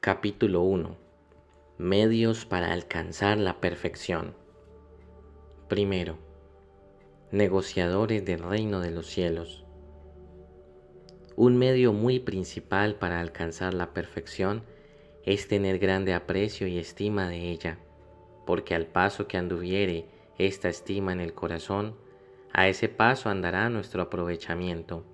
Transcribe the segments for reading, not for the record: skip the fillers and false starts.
Capítulo 1. Medios para alcanzar la perfección. Primero, negociadores del reino de los cielos. Un medio muy principal para alcanzar la perfección es tener grande aprecio y estima de ella, porque al paso que anduviere esta estima en el corazón, a ese paso andará nuestro aprovechamiento.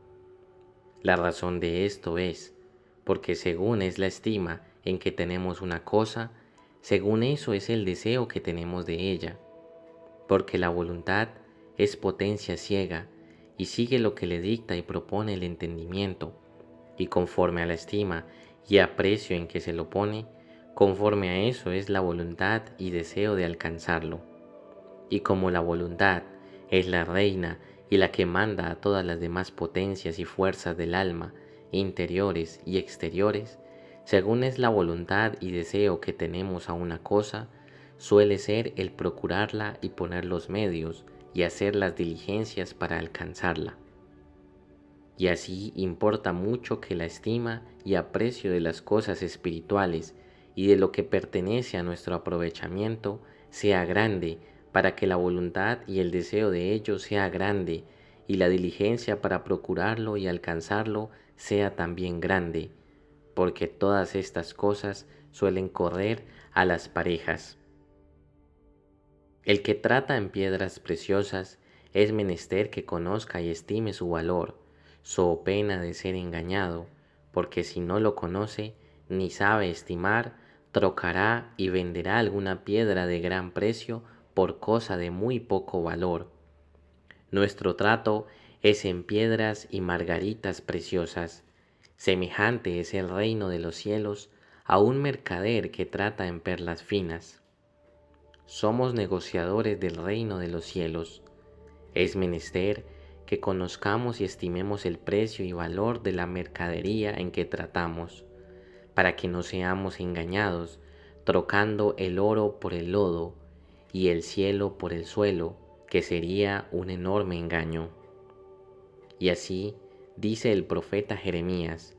La razón de esto es, porque según es la estima en que tenemos una cosa, según eso es el deseo que tenemos de ella, porque la voluntad es potencia ciega y sigue lo que le dicta y propone el entendimiento, y conforme a la estima y aprecio en que se lo pone, conforme a eso es la voluntad y deseo de alcanzarlo. Y como la voluntad es la reina y la que manda a todas las demás potencias y fuerzas del alma, interiores y exteriores, según es la voluntad y deseo que tenemos a una cosa, suele ser el procurarla y poner los medios y hacer las diligencias para alcanzarla. Y así importa mucho que la estima y aprecio de las cosas espirituales y de lo que pertenece a nuestro aprovechamiento sea grande, para que la voluntad y el deseo de ello sea grande, y la diligencia para procurarlo y alcanzarlo sea también grande, porque todas estas cosas suelen correr a las parejas. El que trata en piedras preciosas es menester que conozca y estime su valor, so pena de ser engañado, porque si no lo conoce ni sabe estimar, trocará y venderá alguna piedra de gran precio por cosa de muy poco valor. Nuestro trato es en piedras y margaritas preciosas. Semejante es el reino de los cielos a un mercader que trata en perlas finas. Somos negociadores del reino de los cielos. Es menester que conozcamos y estimemos el precio y valor de la mercadería en que tratamos, para que no seamos engañados, trocando el oro por el lodo y el cielo por el suelo, que sería un enorme engaño. Y así dice el profeta Jeremías: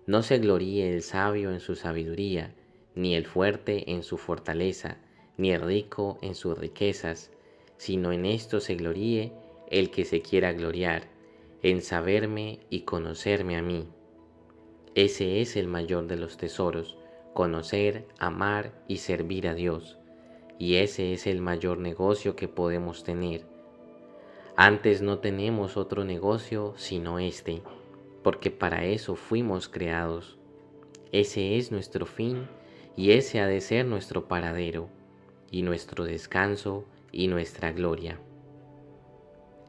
no se gloríe el sabio en su sabiduría, ni el fuerte en su fortaleza, ni el rico en sus riquezas, sino en esto se gloríe el que se quiera gloriar, en saberme y conocerme a mí. Ese es el mayor de los tesoros, conocer, amar y servir a Dios, y ese es el mayor negocio que podemos tener. Antes no tenemos otro negocio sino este, porque para eso fuimos creados. Ese es nuestro fin y ese ha de ser nuestro paradero, y nuestro descanso y nuestra gloria.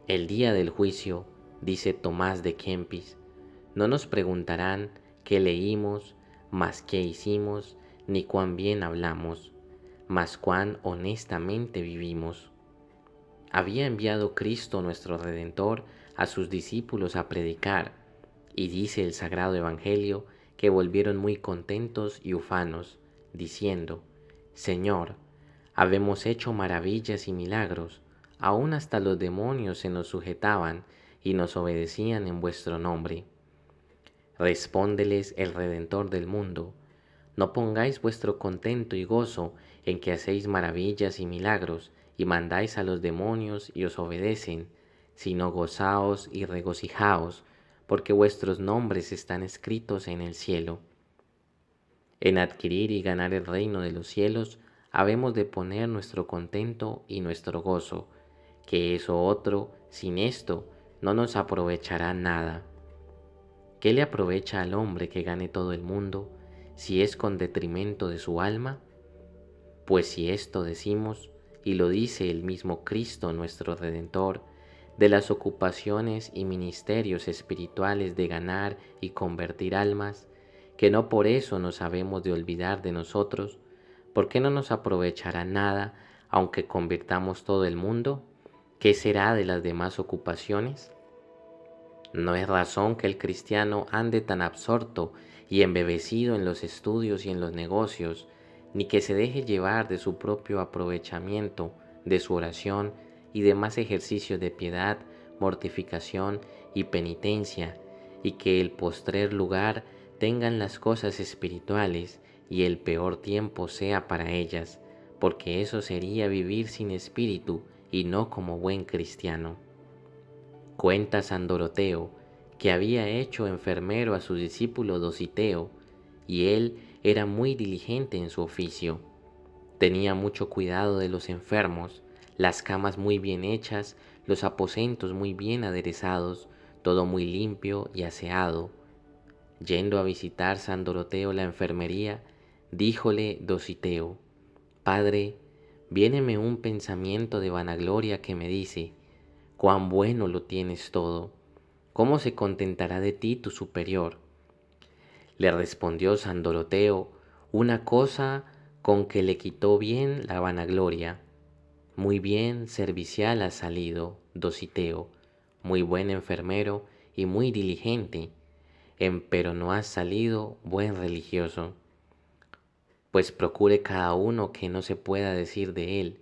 El día del juicio, dice Tomás de Kempis, no nos preguntarán qué leímos, mas qué hicimos, ni cuán bien hablamos, mas cuán honestamente vivimos. Había enviado Cristo nuestro Redentor a sus discípulos a predicar, y dice el Sagrado Evangelio que volvieron muy contentos y ufanos, diciendo: Señor, habemos hecho maravillas y milagros, aun hasta los demonios se nos sujetaban y nos obedecían en vuestro nombre. Respóndeles el Redentor del mundo: no pongáis vuestro contento y gozo en que hacéis maravillas y milagros y mandáis a los demonios y os obedecen, sino gozaos y regocijaos, porque vuestros nombres están escritos en el cielo. En adquirir y ganar el reino de los cielos habemos de poner nuestro contento y nuestro gozo, que eso otro, sin esto, no nos aprovechará nada. ¿Qué le aprovecha al hombre que gane todo el mundo, si es con detrimento de su alma? Pues si esto decimos, y lo dice el mismo Cristo nuestro Redentor, de las ocupaciones y ministerios espirituales de ganar y convertir almas, que no por eso nos habemos de olvidar de nosotros, ¿por qué no nos aprovechará nada aunque convirtamos todo el mundo? ¿Qué será de las demás ocupaciones? No es razón que el cristiano ande tan absorto y embebecido en los estudios y en los negocios, ni que se deje llevar de su propio aprovechamiento, de su oración y demás ejercicios de piedad, mortificación y penitencia, y que el postrer lugar tengan las cosas espirituales y el peor tiempo sea para ellas, porque eso sería vivir sin espíritu y no como buen cristiano. Cuenta San Doroteo que había hecho enfermero a su discípulo Dositeo, y él era muy diligente en su oficio. Tenía mucho cuidado de los enfermos, las camas muy bien hechas, los aposentos muy bien aderezados, todo muy limpio y aseado. Yendo a visitar San Doroteo la enfermería, díjole Dositeo: Padre, viéneme un pensamiento de vanagloria que me dice: cuán bueno lo tienes todo, ¿cómo se contentará de ti tu superior? Le respondió San Doroteo una cosa con que le quitó bien la vanagloria. Muy bien servicial has salido, Dositeo, muy buen enfermero y muy diligente, empero no has salido buen religioso. Pues procure cada uno que no se pueda decir de él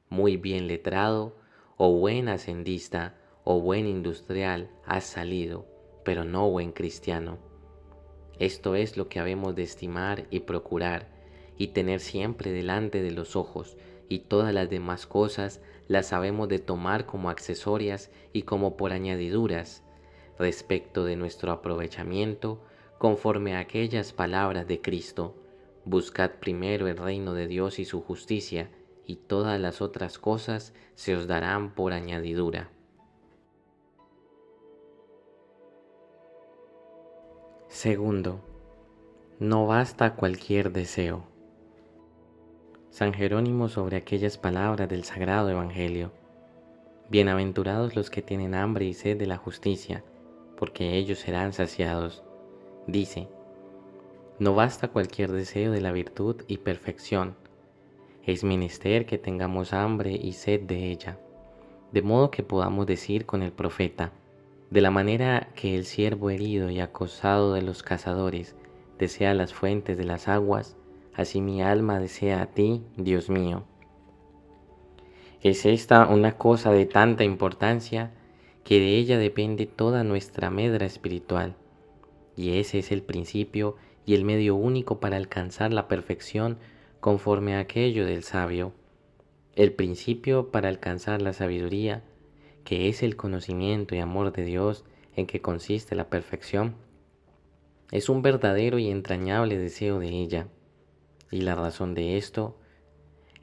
muy bien letrado, o buen hacendista, o buen industrial has salido, pero no buen cristiano. Esto es lo que habemos de estimar y procurar, y tener siempre delante de los ojos, y todas las demás cosas las sabemos de tomar como accesorias y como por añadiduras, respecto de nuestro aprovechamiento, conforme a aquellas palabras de Cristo: buscad primero el reino de Dios y su justicia, y todas las otras cosas se os darán por añadidura. Segundo, no basta cualquier deseo. San Jerónimo sobre aquellas palabras del Sagrado Evangelio: bienaventurados los que tienen hambre y sed de la justicia, porque ellos serán saciados. Dice: no basta cualquier deseo de la virtud y perfección, es menester que tengamos hambre y sed de ella, de modo que podamos decir con el profeta: de la manera que el ciervo herido y acosado de los cazadores desea las fuentes de las aguas, así mi alma desea a ti, Dios mío. Es esta una cosa de tanta importancia que de ella depende toda nuestra medra espiritual, y ese es el principio y el medio único para alcanzar la perfección conforme a aquello del sabio. El principio para alcanzar la sabiduría, que es el conocimiento y amor de Dios en que consiste la perfección, es un verdadero y entrañable deseo de ella. Y la razón de esto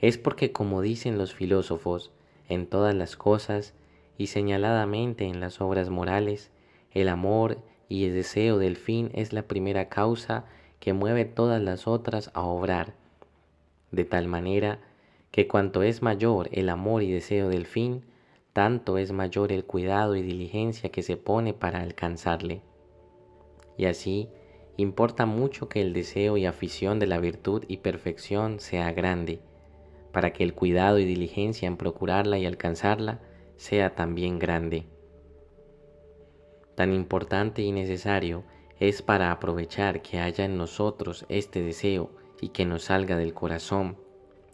es porque, como dicen los filósofos, en todas las cosas y señaladamente en las obras morales, el amor y el deseo del fin es la primera causa que mueve todas las otras a obrar, de tal manera que cuanto es mayor el amor y deseo del fin, tanto es mayor el cuidado y diligencia que se pone para alcanzarle. Y así, importa mucho que el deseo y afición de la virtud y perfección sea grande, para que el cuidado y diligencia en procurarla y alcanzarla sea también grande. Tan importante y necesario es para aprovechar que haya en nosotros este deseo y que nos salga del corazón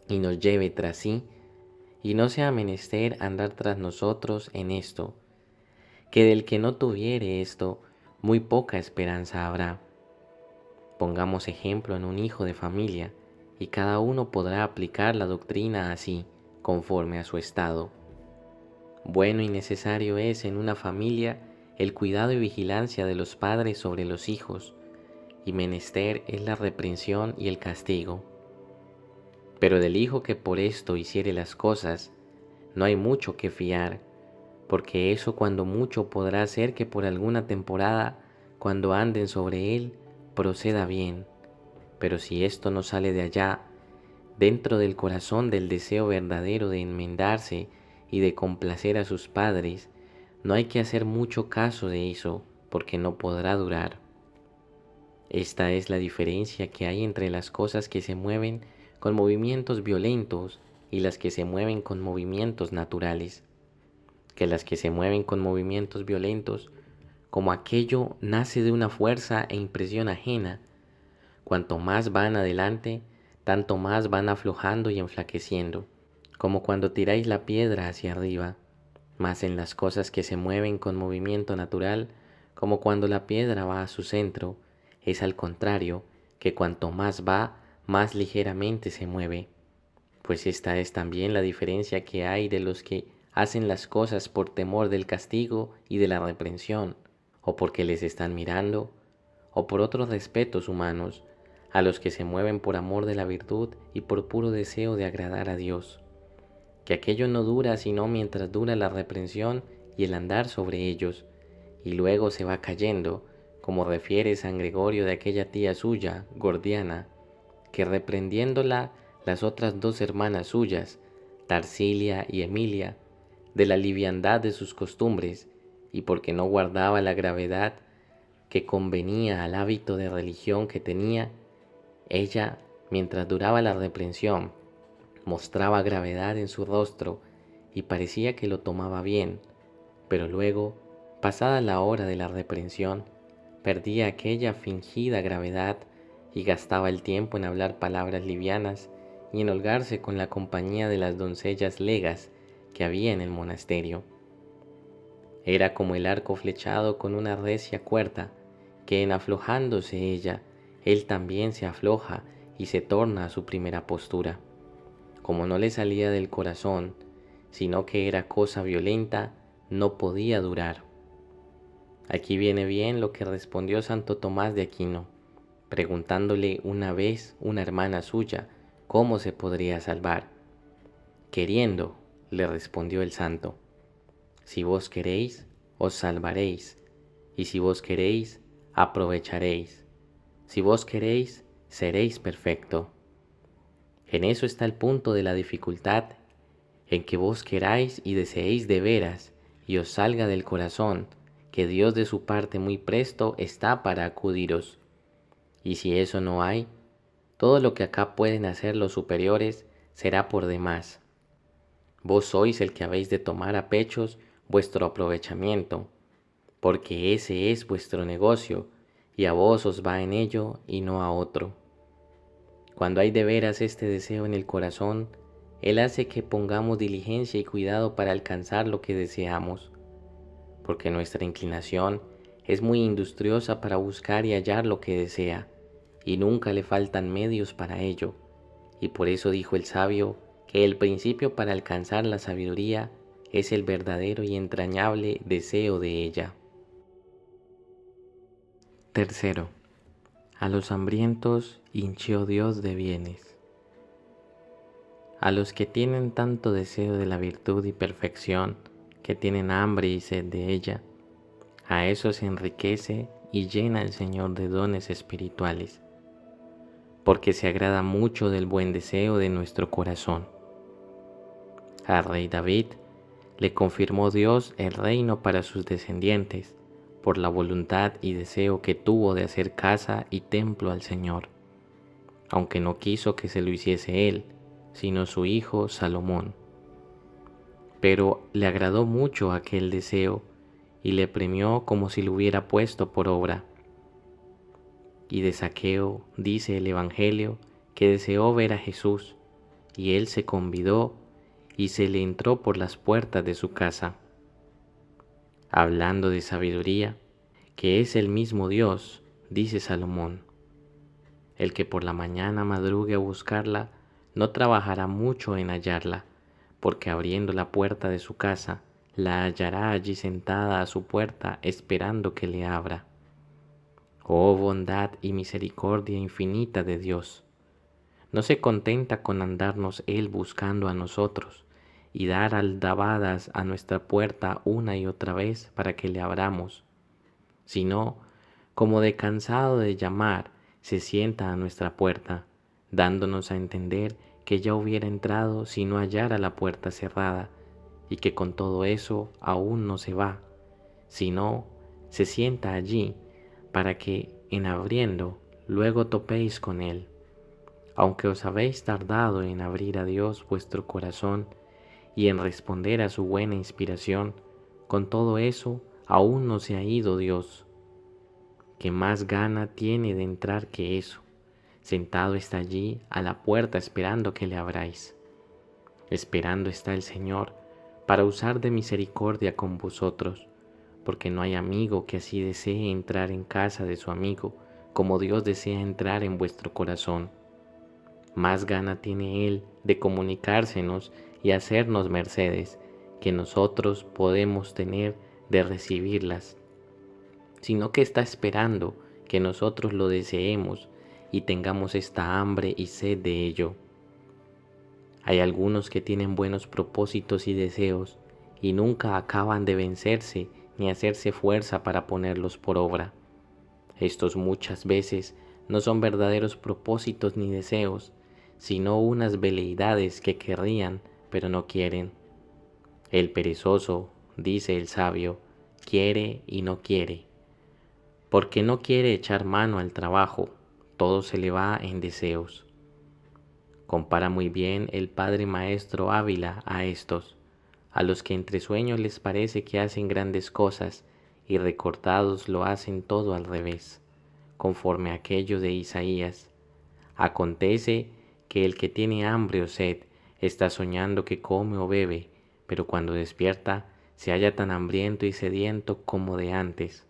y nos lleve tras sí, y no sea menester andar tras nosotros en esto, que del que no tuviere esto, muy poca esperanza habrá. Pongamos ejemplo en un hijo de familia, y cada uno podrá aplicar la doctrina así, conforme a su estado. Bueno y necesario es en una familia el cuidado y vigilancia de los padres sobre los hijos, y menester es la reprensión y el castigo. Pero del hijo que por esto hiciere las cosas, no hay mucho que fiar, porque eso cuando mucho podrá ser que por alguna temporada, cuando anden sobre él, proceda bien. Pero si esto no sale de allá, dentro del corazón del deseo verdadero de enmendarse y de complacer a sus padres, no hay que hacer mucho caso de eso, porque no podrá durar. Esta es la diferencia que hay entre las cosas que se mueven con movimientos violentos y las que se mueven con movimientos naturales. Que las que se mueven con movimientos violentos, como aquello nace de una fuerza e impresión ajena, cuanto más van adelante, tanto más van aflojando y enflaqueciendo, como cuando tiráis la piedra hacia arriba. Mas en las cosas que se mueven con movimiento natural, como cuando la piedra va a su centro, es al contrario, que cuanto más va, más ligeramente se mueve, pues esta es también la diferencia que hay de los que hacen las cosas por temor del castigo y de la reprensión, o porque les están mirando, o por otros respetos humanos, a los que se mueven por amor de la virtud y por puro deseo de agradar a Dios, que aquello no dura sino mientras dura la reprensión y el andar sobre ellos, y luego se va cayendo, como refiere San Gregorio de aquella tía suya, Gordiana, que reprendiéndola las otras dos hermanas suyas, Tarsilia y Emilia, de la liviandad de sus costumbres, y porque no guardaba la gravedad que convenía al hábito de religión que tenía, ella, mientras duraba la reprensión, mostraba gravedad en su rostro y parecía que lo tomaba bien, pero luego, pasada la hora de la reprensión, perdía aquella fingida gravedad y gastaba el tiempo en hablar palabras livianas y en holgarse con la compañía de las doncellas legas que había en el monasterio. Era como el arco flechado con una recia cuerda, que en aflojándose ella, él también se afloja y se torna a su primera postura. Como no le salía del corazón, sino que era cosa violenta, no podía durar. Aquí viene bien lo que respondió Santo Tomás de Aquino, preguntándole una vez una hermana suya cómo se podría salvar. Queriendo, le respondió el santo, si vos queréis, os salvaréis, y si vos queréis, aprovecharéis. Si vos queréis, seréis perfecto. En eso está el punto de la dificultad, en que vos queráis y deseéis de veras, y os salga del corazón, que Dios de su parte muy presto está para acudiros. Y si eso no hay, todo lo que acá pueden hacer los superiores será por demás. Vos sois el que habéis de tomar a pechos vuestro aprovechamiento, porque ese es vuestro negocio, y a vos os va en ello y no a otro. Cuando hay de veras este deseo en el corazón, Él hace que pongamos diligencia y cuidado para alcanzar lo que deseamos, porque nuestra inclinación es muy industriosa para buscar y hallar lo que desea, y nunca le faltan medios para ello, y por eso dijo el sabio que el principio para alcanzar la sabiduría es el verdadero y entrañable deseo de ella. Tercero, a los hambrientos hinchió Dios de bienes. A los que tienen tanto deseo de la virtud y perfección, que tienen hambre y sed de ella, a esos enriquece y llena el Señor de dones espirituales, porque se agrada mucho del buen deseo de nuestro corazón. Al rey David le confirmó Dios el reino para sus descendientes, por la voluntad y deseo que tuvo de hacer casa y templo al Señor, aunque no quiso que se lo hiciese él, sino su hijo Salomón. Pero le agradó mucho aquel deseo y le premió como si lo hubiera puesto por obra. Y de Zaqueo dice el Evangelio que deseó ver a Jesús, y él se convidó y se le entró por las puertas de su casa. Hablando de sabiduría, que es el mismo Dios, dice Salomón, el que por la mañana madrugue a buscarla, no trabajará mucho en hallarla, porque abriendo la puerta de su casa, la hallará allí sentada a su puerta esperando que le abra. Oh bondad y misericordia infinita de Dios, no se contenta con andarnos Él buscando a nosotros y dar aldabadas a nuestra puerta una y otra vez para que le abramos, sino, como de cansado de llamar, se sienta a nuestra puerta, dándonos a entender que ya hubiera entrado si no hallara la puerta cerrada, y que con todo eso aún no se va, sino se sienta allí para que, en abriendo, luego topéis con Él. Aunque os habéis tardado en abrir a Dios vuestro corazón y en responder a su buena inspiración, con todo eso aún no se ha ido Dios, que más gana tiene de entrar que eso. Sentado está allí a la puerta esperando que le abráis. Esperando está el Señor para usar de misericordia con vosotros, porque no hay amigo que así desee entrar en casa de su amigo, como Dios desea entrar en vuestro corazón. más gana tiene Él de comunicársenos y hacernos mercedes que nosotros podemos tener de recibirlas, sino que está esperando que nosotros lo deseemos y tengamos esta hambre y sed de ello. Hay algunos que tienen buenos propósitos y deseos y nunca acaban de vencerse ni hacerse fuerza para ponerlos por obra. Estos muchas veces no son verdaderos propósitos ni deseos, sino unas veleidades que querrían, pero no quieren. El perezoso, dice el sabio, quiere y no quiere, porque no quiere echar mano al trabajo, todo se le va en deseos. Compara muy bien el padre maestro Ávila a estos, a los que entre sueños les parece que hacen grandes cosas y recortados lo hacen todo al revés, conforme a aquello de Isaías. Acontece que el que tiene hambre o sed está soñando que come o bebe, pero cuando despierta se halla tan hambriento y sediento como de antes.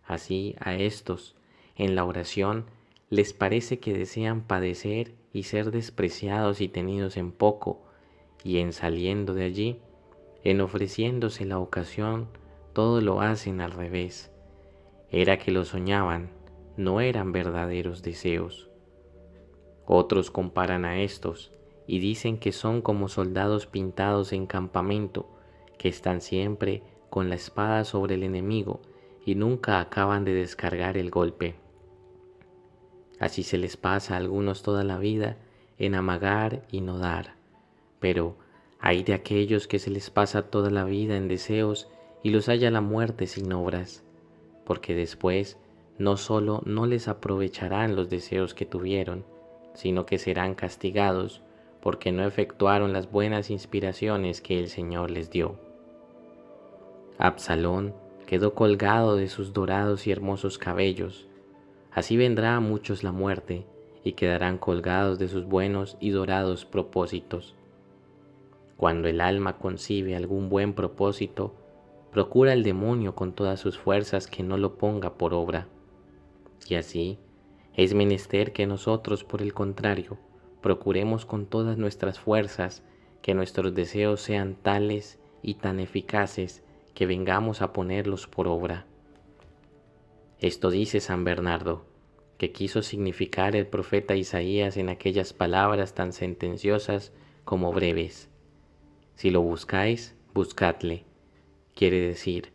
Así a estos, en la oración, les parece que desean padecer y ser despreciados y tenidos en poco, y en saliendo de allí, en ofreciéndose la ocasión, todo lo hacen al revés. Era que lo soñaban, no eran verdaderos deseos. Otros comparan a estos y dicen que son como soldados pintados en campamento, que están siempre con la espada sobre el enemigo y nunca acaban de descargar el golpe. Así se les pasa a algunos toda la vida en amagar y no dar, pero hay de aquellos que se les pasa toda la vida en deseos y los halla la muerte sin obras, porque después no solo no les aprovecharán los deseos que tuvieron, sino que serán castigados porque no efectuaron las buenas inspiraciones que el Señor les dio. Absalón quedó colgado de sus dorados y hermosos cabellos. Así vendrá a muchos la muerte y quedarán colgados de sus buenos y dorados propósitos. Cuando el alma concibe algún buen propósito, procura el demonio con todas sus fuerzas que no lo ponga por obra. Y así, es menester que nosotros, por el contrario, procuremos con todas nuestras fuerzas que nuestros deseos sean tales y tan eficaces que vengamos a ponerlos por obra. Esto dice San Bernardo, que quiso significar el profeta Isaías en aquellas palabras tan sentenciosas como breves. Si lo buscáis, buscadle. Quiere decir,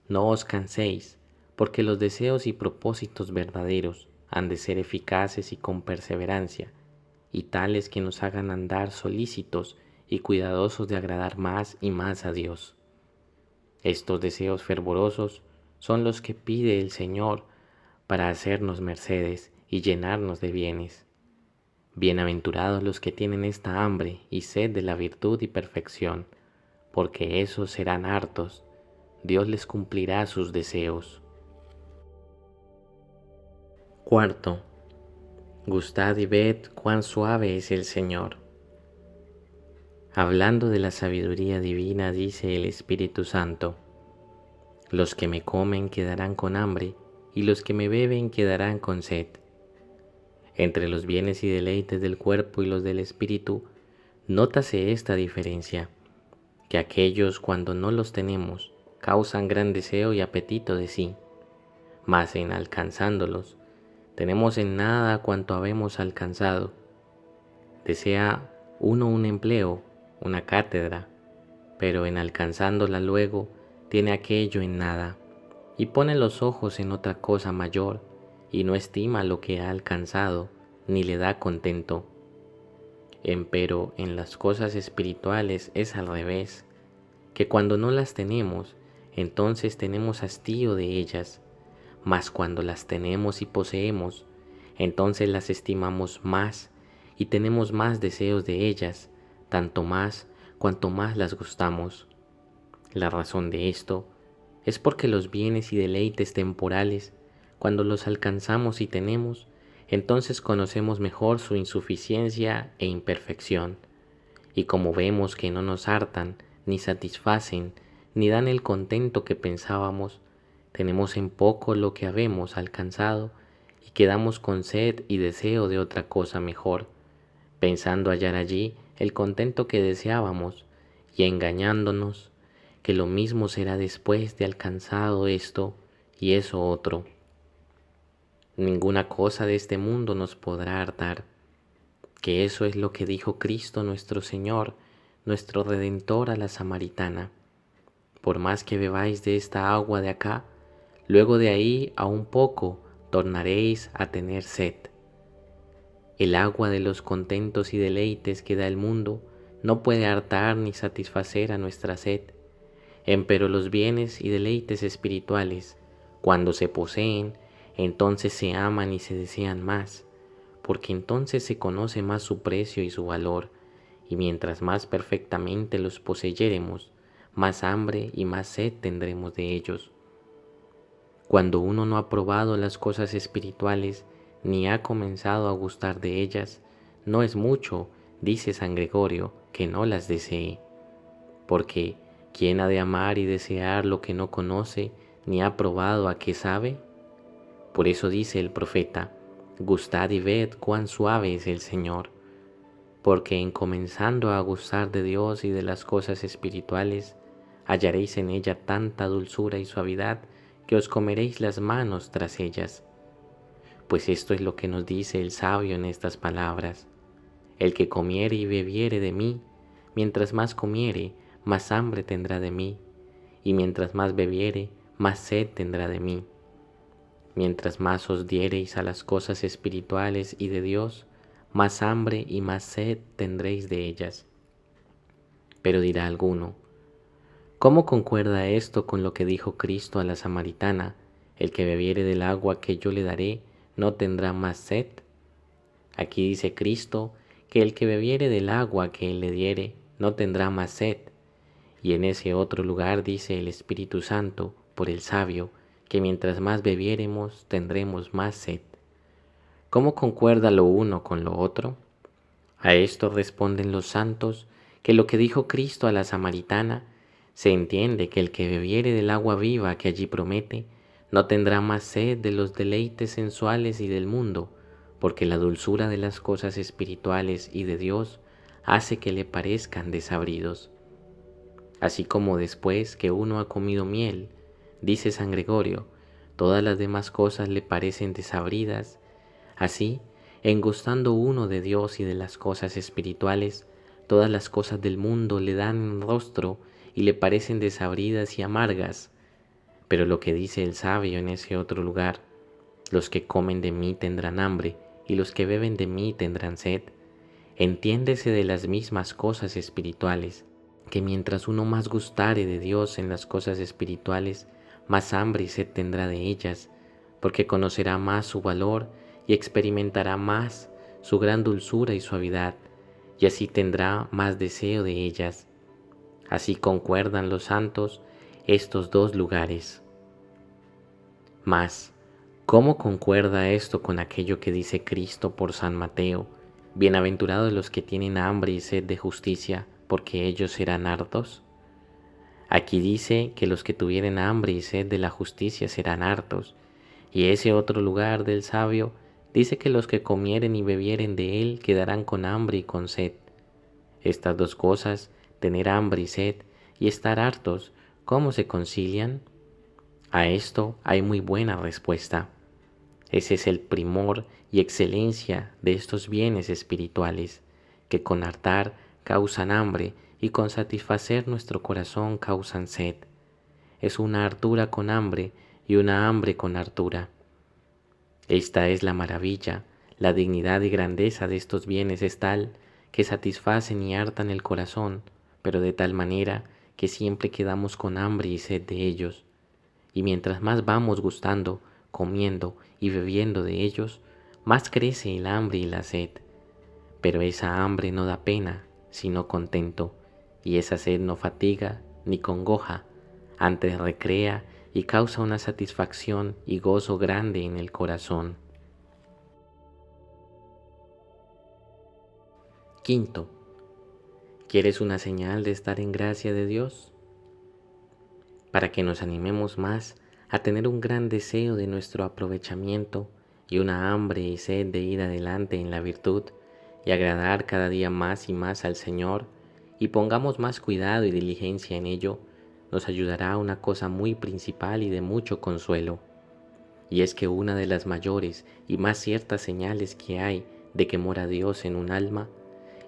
no os canséis, porque los deseos y propósitos verdaderos han de ser eficaces y con perseverancia, y tales que nos hagan andar solícitos y cuidadosos de agradar más y más a Dios. Estos deseos fervorosos son los que pide el Señor para hacernos mercedes y llenarnos de bienes. Bienaventurados los que tienen esta hambre y sed de la virtud y perfección, porque esos serán hartos. Dios les cumplirá sus deseos. Cuarto, gustad y ved cuán suave es el Señor. Hablando de la sabiduría divina, dice el Espíritu Santo: los que me comen quedarán con hambre, y los que me beben quedarán con sed. Entre los bienes y deleites del cuerpo y los del espíritu, nótase esta diferencia, que aquellos cuando no los tenemos causan gran deseo y apetito de sí, mas en alcanzándolos, tenemos en nada cuanto habemos alcanzado. Desea uno un empleo, una cátedra, pero en alcanzándola luego tiene aquello en nada, y pone los ojos en otra cosa mayor, y no estima lo que ha alcanzado, ni le da contento. Empero en las cosas espirituales es al revés, que cuando no las tenemos, entonces tenemos hastío de ellas, mas cuando las tenemos y poseemos, entonces las estimamos más y tenemos más deseos de ellas, tanto más cuanto más las gustamos. La razón de esto es porque los bienes y deleites temporales, cuando los alcanzamos y tenemos, entonces conocemos mejor su insuficiencia e imperfección, y como vemos que no nos hartan, ni satisfacen, ni dan el contento que pensábamos, tenemos en poco lo que habemos alcanzado y quedamos con sed y deseo de otra cosa mejor, pensando hallar allí el contento que deseábamos y engañándonos que lo mismo será después de alcanzado esto y eso otro. Ninguna cosa de este mundo nos podrá hartar, que eso es lo que dijo Cristo nuestro Señor, nuestro Redentor a la samaritana. Por más que bebáis de esta agua de acá, luego de ahí a un poco tornaréis a tener sed. El agua de los contentos y deleites que da el mundo no puede hartar ni satisfacer a nuestra sed. Empero los bienes y deleites espirituales, cuando se poseen, entonces se aman y se desean más, porque entonces se conoce más su precio y su valor, y mientras más perfectamente los poseyéremos, más hambre y más sed tendremos de ellos. Cuando uno no ha probado las cosas espirituales, ni ha comenzado a gustar de ellas, no es mucho, dice San Gregorio, que no las desee, porque ¿quién ha de amar y desear lo que no conoce, ni ha probado a qué sabe? Por eso dice el profeta, gustad y ved cuán suave es el Señor, porque en comenzando a gustar de Dios y de las cosas espirituales, hallaréis en ella tanta dulzura y suavidad que os comeréis las manos tras ellas. Pues esto es lo que nos dice el sabio en estas palabras: el que comiere y bebiere de mí, mientras más comiere, más hambre tendrá de mí, y mientras más bebiere, más sed tendrá de mí. Mientras más os diereis a las cosas espirituales y de Dios, más hambre y más sed tendréis de ellas. Pero dirá alguno, ¿cómo concuerda esto con lo que dijo Cristo a la samaritana? El que bebiere del agua que yo le daré, no tendrá más sed. Aquí dice Cristo que el que bebiere del agua que él le diere, no tendrá más sed. Y en ese otro lugar dice el Espíritu Santo, por el sabio, que mientras más bebiéremos, tendremos más sed. ¿Cómo concuerda lo uno con lo otro? A esto responden los santos que lo que dijo Cristo a la samaritana, se entiende que el que bebiere del agua viva que allí promete, no tendrá más sed de los deleites sensuales y del mundo, porque la dulzura de las cosas espirituales y de Dios hace que le parezcan desabridos. Así como después que uno ha comido miel, dice San Gregorio, todas las demás cosas le parecen desabridas, así, en gustando uno de Dios y de las cosas espirituales, todas las cosas del mundo le dan rostro y le parecen desabridas y amargas. Pero lo que dice el sabio en ese otro lugar, los que comen de mí tendrán hambre, y los que beben de mí tendrán sed, entiéndese de las mismas cosas espirituales, que mientras uno más gustare de Dios en las cosas espirituales, más hambre y sed tendrá de ellas, porque conocerá más su valor y experimentará más su gran dulzura y suavidad, y así tendrá más deseo de ellas. Así concuerdan los santos estos dos lugares. Mas, ¿cómo concuerda esto con aquello que dice Cristo por San Mateo? Bienaventurados los que tienen hambre y sed de justicia, porque ellos serán hartos. Aquí dice que los que tuvieren hambre y sed de la justicia serán hartos, y ese otro lugar del sabio dice que los que comieren y bebieren de él quedarán con hambre y con sed. Estas dos cosas, tener hambre y sed y estar hartos, ¿cómo se concilian? A esto hay muy buena respuesta. Ese es el primor y excelencia de estos bienes espirituales, que con hartar causan hambre y con satisfacer nuestro corazón causan sed. Es una hartura con hambre y una hambre con hartura. Esta es la maravilla, la dignidad y grandeza de estos bienes es tal que satisfacen y hartan el corazón, pero de tal manera que siempre quedamos con hambre y sed de ellos. Y mientras más vamos gustando, comiendo y bebiendo de ellos, más crece el hambre y la sed. Pero esa hambre no da pena, sino contento, y esa sed no fatiga ni congoja, antes recrea y causa una satisfacción y gozo grande en el corazón. Quinto, ¿quieres una señal de estar en gracia de Dios? Para que nos animemos más a tener un gran deseo de nuestro aprovechamiento y una hambre y sed de ir adelante en la virtud, y agradar cada día más y más al Señor, y pongamos más cuidado y diligencia en ello, nos ayudará a una cosa muy principal y de mucho consuelo, y es que una de las mayores y más ciertas señales que hay de que mora Dios en un alma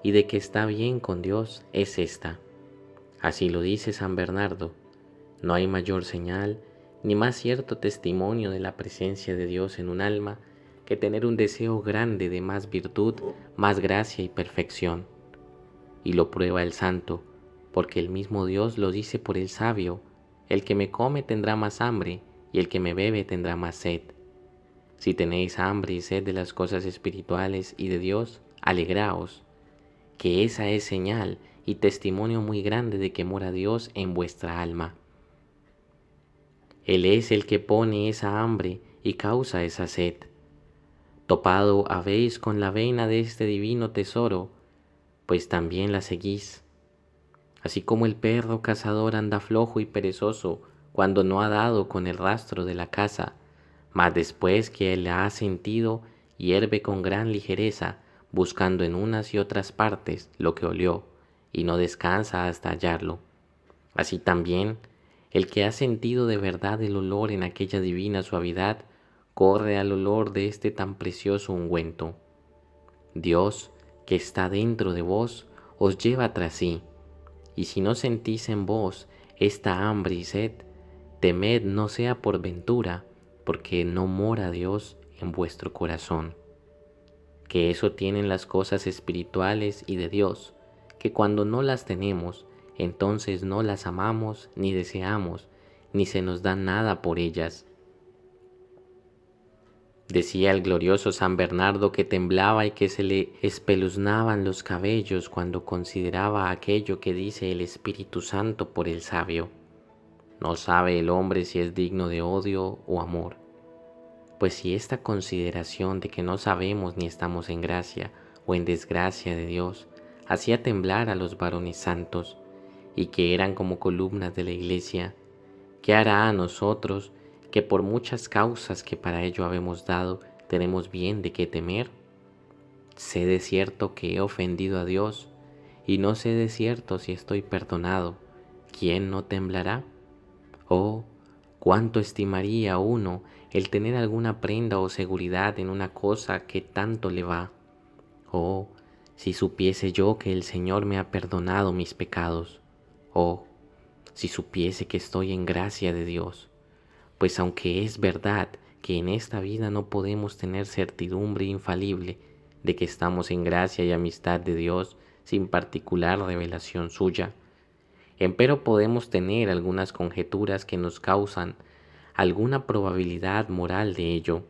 y de que está bien con Dios es esta. Así lo dice San Bernardo: no hay mayor señal ni más cierto testimonio de la presencia de Dios en un alma que tener un deseo grande de más virtud, más gracia y perfección. Y lo prueba el santo, porque el mismo Dios lo dice por el sabio: el que me come tendrá más hambre, y el que me bebe tendrá más sed. Si tenéis hambre y sed de las cosas espirituales y de Dios, alegraos, que esa es señal y testimonio muy grande de que mora Dios en vuestra alma. Él es el que pone esa hambre y causa esa sed. Topado habéis con la vena de este divino tesoro, pues también la seguís. Así como el perro cazador anda flojo y perezoso cuando no ha dado con el rastro de la caza, mas después que él la ha sentido, hierve con gran ligereza, buscando en unas y otras partes lo que olió, y no descansa hasta hallarlo. Así también, el que ha sentido de verdad el olor en aquella divina suavidad, corre al olor de este tan precioso ungüento. Dios, que está dentro de vos, os lleva tras sí, y si no sentís en vos esta hambre y sed, temed no sea por ventura, porque no mora Dios en vuestro corazón. Que eso tienen las cosas espirituales y de Dios, que cuando no las tenemos, entonces no las amamos ni deseamos, ni se nos da nada por ellas. Decía el glorioso San Bernardo que temblaba y que se le espeluznaban los cabellos cuando consideraba aquello que dice el Espíritu Santo por el sabio: no sabe el hombre si es digno de odio o amor. Pues si esta consideración de que no sabemos ni estamos en gracia o en desgracia de Dios hacía temblar a los varones santos y que eran como columnas de la iglesia, ¿qué hará a nosotros que por muchas causas que para ello habemos dado tenemos bien de qué temer? Sé de cierto que he ofendido a Dios, y no sé de cierto si estoy perdonado. ¿Quién no temblará? Oh, cuánto estimaría uno el tener alguna prenda o seguridad en una cosa que tanto le va. Oh, si supiese yo que el Señor me ha perdonado mis pecados. Oh, si supiese que estoy en gracia de Dios. Pues aunque es verdad que en esta vida no podemos tener certidumbre infalible de que estamos en gracia y amistad de Dios sin particular revelación suya, empero podemos tener algunas conjeturas que nos causan alguna probabilidad moral de ello,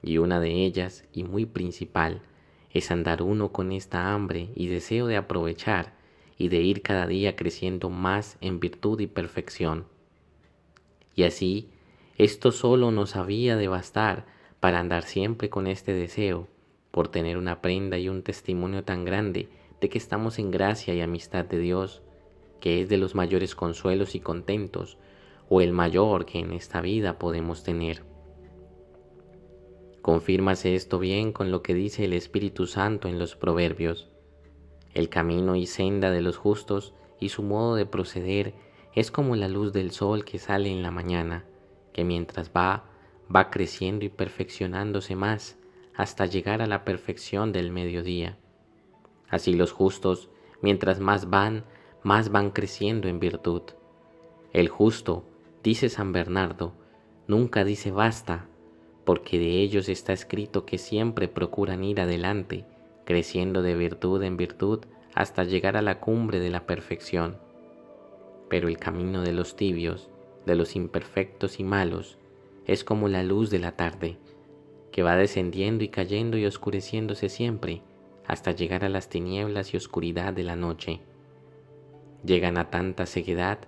y una de ellas, y muy principal, es andar uno con esta hambre y deseo de aprovechar y de ir cada día creciendo más en virtud y perfección. Y así, esto solo nos había de bastar para andar siempre con este deseo, por tener una prenda y un testimonio tan grande de que estamos en gracia y amistad de Dios, que es de los mayores consuelos y contentos, o el mayor que en esta vida podemos tener. Confírmase esto bien con lo que dice el Espíritu Santo en los Proverbios: el camino y senda de los justos y su modo de proceder es como la luz del sol que sale en la mañana, que mientras va creciendo y perfeccionándose más hasta llegar a la perfección del mediodía. Así los justos, mientras más van creciendo en virtud. El justo, dice San Bernardo, nunca dice basta, porque de ellos está escrito que siempre procuran ir adelante, creciendo de virtud en virtud hasta llegar a la cumbre de la perfección. Pero el camino de los tibios, de los imperfectos y malos, es como la luz de la tarde, que va descendiendo y cayendo y oscureciéndose siempre, hasta llegar a las tinieblas y oscuridad de la noche. Llegan a tanta ceguedad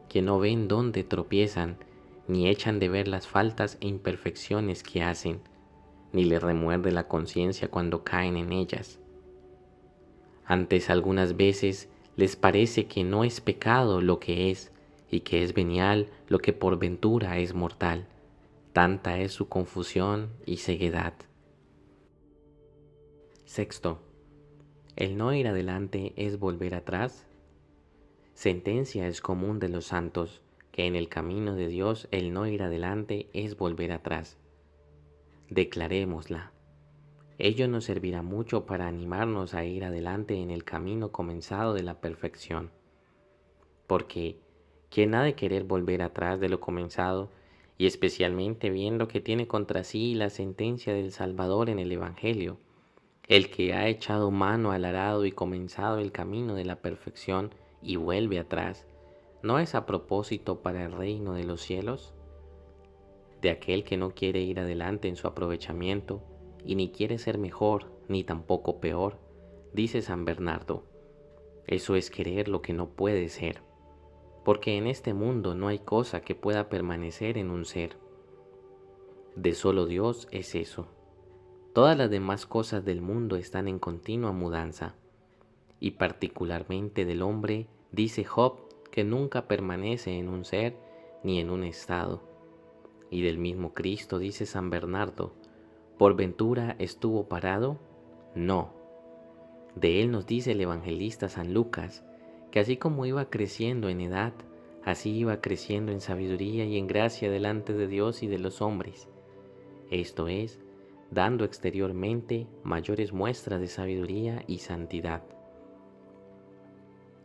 que no ven dónde tropiezan, ni echan de ver las faltas e imperfecciones que hacen, ni les remuerde la conciencia cuando caen en ellas. Antes algunas veces les parece que no es pecado lo que es, y que es venial lo que por ventura es mortal. Tanta es su confusión y ceguedad. Sexto, ¿el no ir adelante es volver atrás? Sentencia es común de los santos, que en el camino de Dios el no ir adelante es volver atrás. Declarémosla. Ello nos servirá mucho para animarnos a ir adelante en el camino comenzado de la perfección. Porque, ¿quién ha de querer volver atrás de lo comenzado, y especialmente viendo que tiene contra sí la sentencia del Salvador en el Evangelio? El que ha echado mano al arado y comenzado el camino de la perfección y vuelve atrás, ¿no es a propósito para el reino de los cielos? De aquel que no quiere ir adelante en su aprovechamiento, y ni quiere ser mejor, ni tampoco peor, dice San Bernardo, eso es querer lo que no puede ser, porque en este mundo no hay cosa que pueda permanecer en un ser. De solo Dios es eso. Todas las demás cosas del mundo están en continua mudanza, y particularmente del hombre, dice Job, que nunca permanece en un ser ni en un estado. Y del mismo Cristo dice San Bernardo, ¿por ventura estuvo parado? No. De él nos dice el evangelista San Lucas, que así como iba creciendo en edad, así iba creciendo en sabiduría y en gracia delante de Dios y de los hombres. Esto es, dando exteriormente mayores muestras de sabiduría y santidad.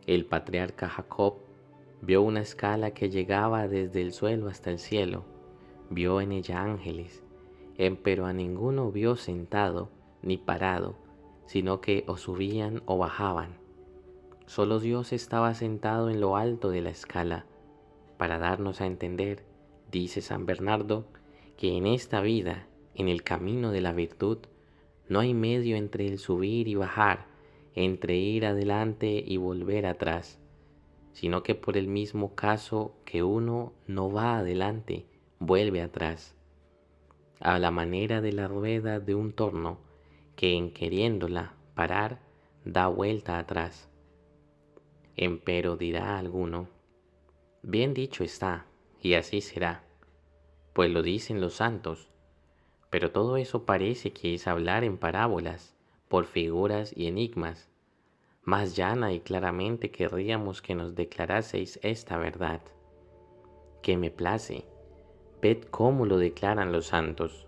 El patriarca Jacob vio una escala que llegaba desde el suelo hasta el cielo, vio en ella ángeles, pero a ninguno vio sentado ni parado, sino que o subían o bajaban. Solo Dios estaba sentado en lo alto de la escala, para darnos a entender, dice San Bernardo, que en esta vida, en el camino de la virtud, no hay medio entre el subir y bajar, entre ir adelante y volver atrás, sino que por el mismo caso que uno no va adelante, vuelve atrás, a la manera de la rueda de un torno, que en queriéndola parar, da vuelta atrás. Empero dirá alguno, bien dicho está, y así será, pues lo dicen los santos, pero todo eso parece que es hablar en parábolas, por figuras y enigmas. Más llana y claramente querríamos que nos declaraseis esta verdad, que me place. Ved cómo lo declaran los santos.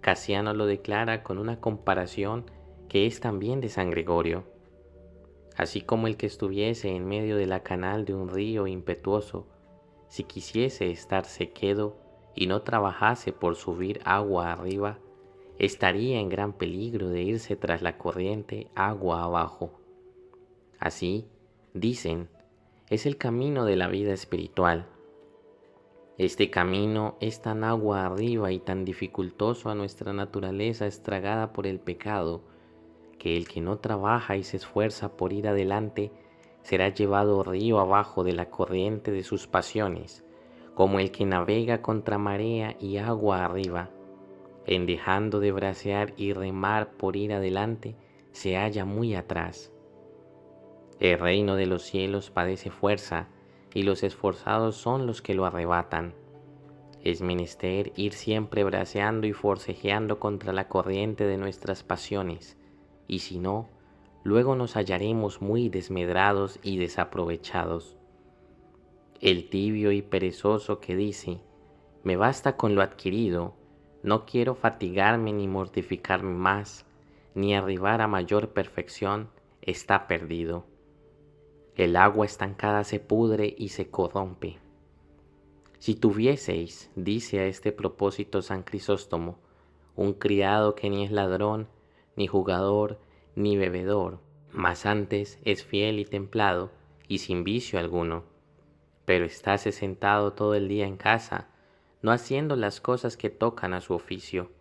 Casiano lo declara con una comparación que es también de San Gregorio. Así como el que estuviese en medio de la canal de un río impetuoso, si quisiese estarse quedo y no trabajase por subir agua arriba, estaría en gran peligro de irse tras la corriente agua abajo. Así, dicen, es el camino de la vida espiritual. Este camino es tan agua arriba y tan dificultoso a nuestra naturaleza estragada por el pecado, que el que no trabaja y se esfuerza por ir adelante será llevado río abajo de la corriente de sus pasiones, como el que navega contra marea y agua arriba, en dejando de bracear y remar por ir adelante, se halla muy atrás. El reino de los cielos padece fuerza, y los esforzados son los que lo arrebatan. Es menester ir siempre braceando y forcejeando contra la corriente de nuestras pasiones, y si no, luego nos hallaremos muy desmedrados y desaprovechados. El tibio y perezoso que dice, me basta con lo adquirido, no quiero fatigarme ni mortificarme más, ni arribar a mayor perfección, está perdido. El agua estancada se pudre y se corrompe. Si tuvieseis, dice a este propósito San Crisóstomo, un criado que ni es ladrón, ni jugador, ni bebedor, mas antes es fiel y templado, y sin vicio alguno, pero estáse sentado todo el día en casa, no haciendo las cosas que tocan a su oficio,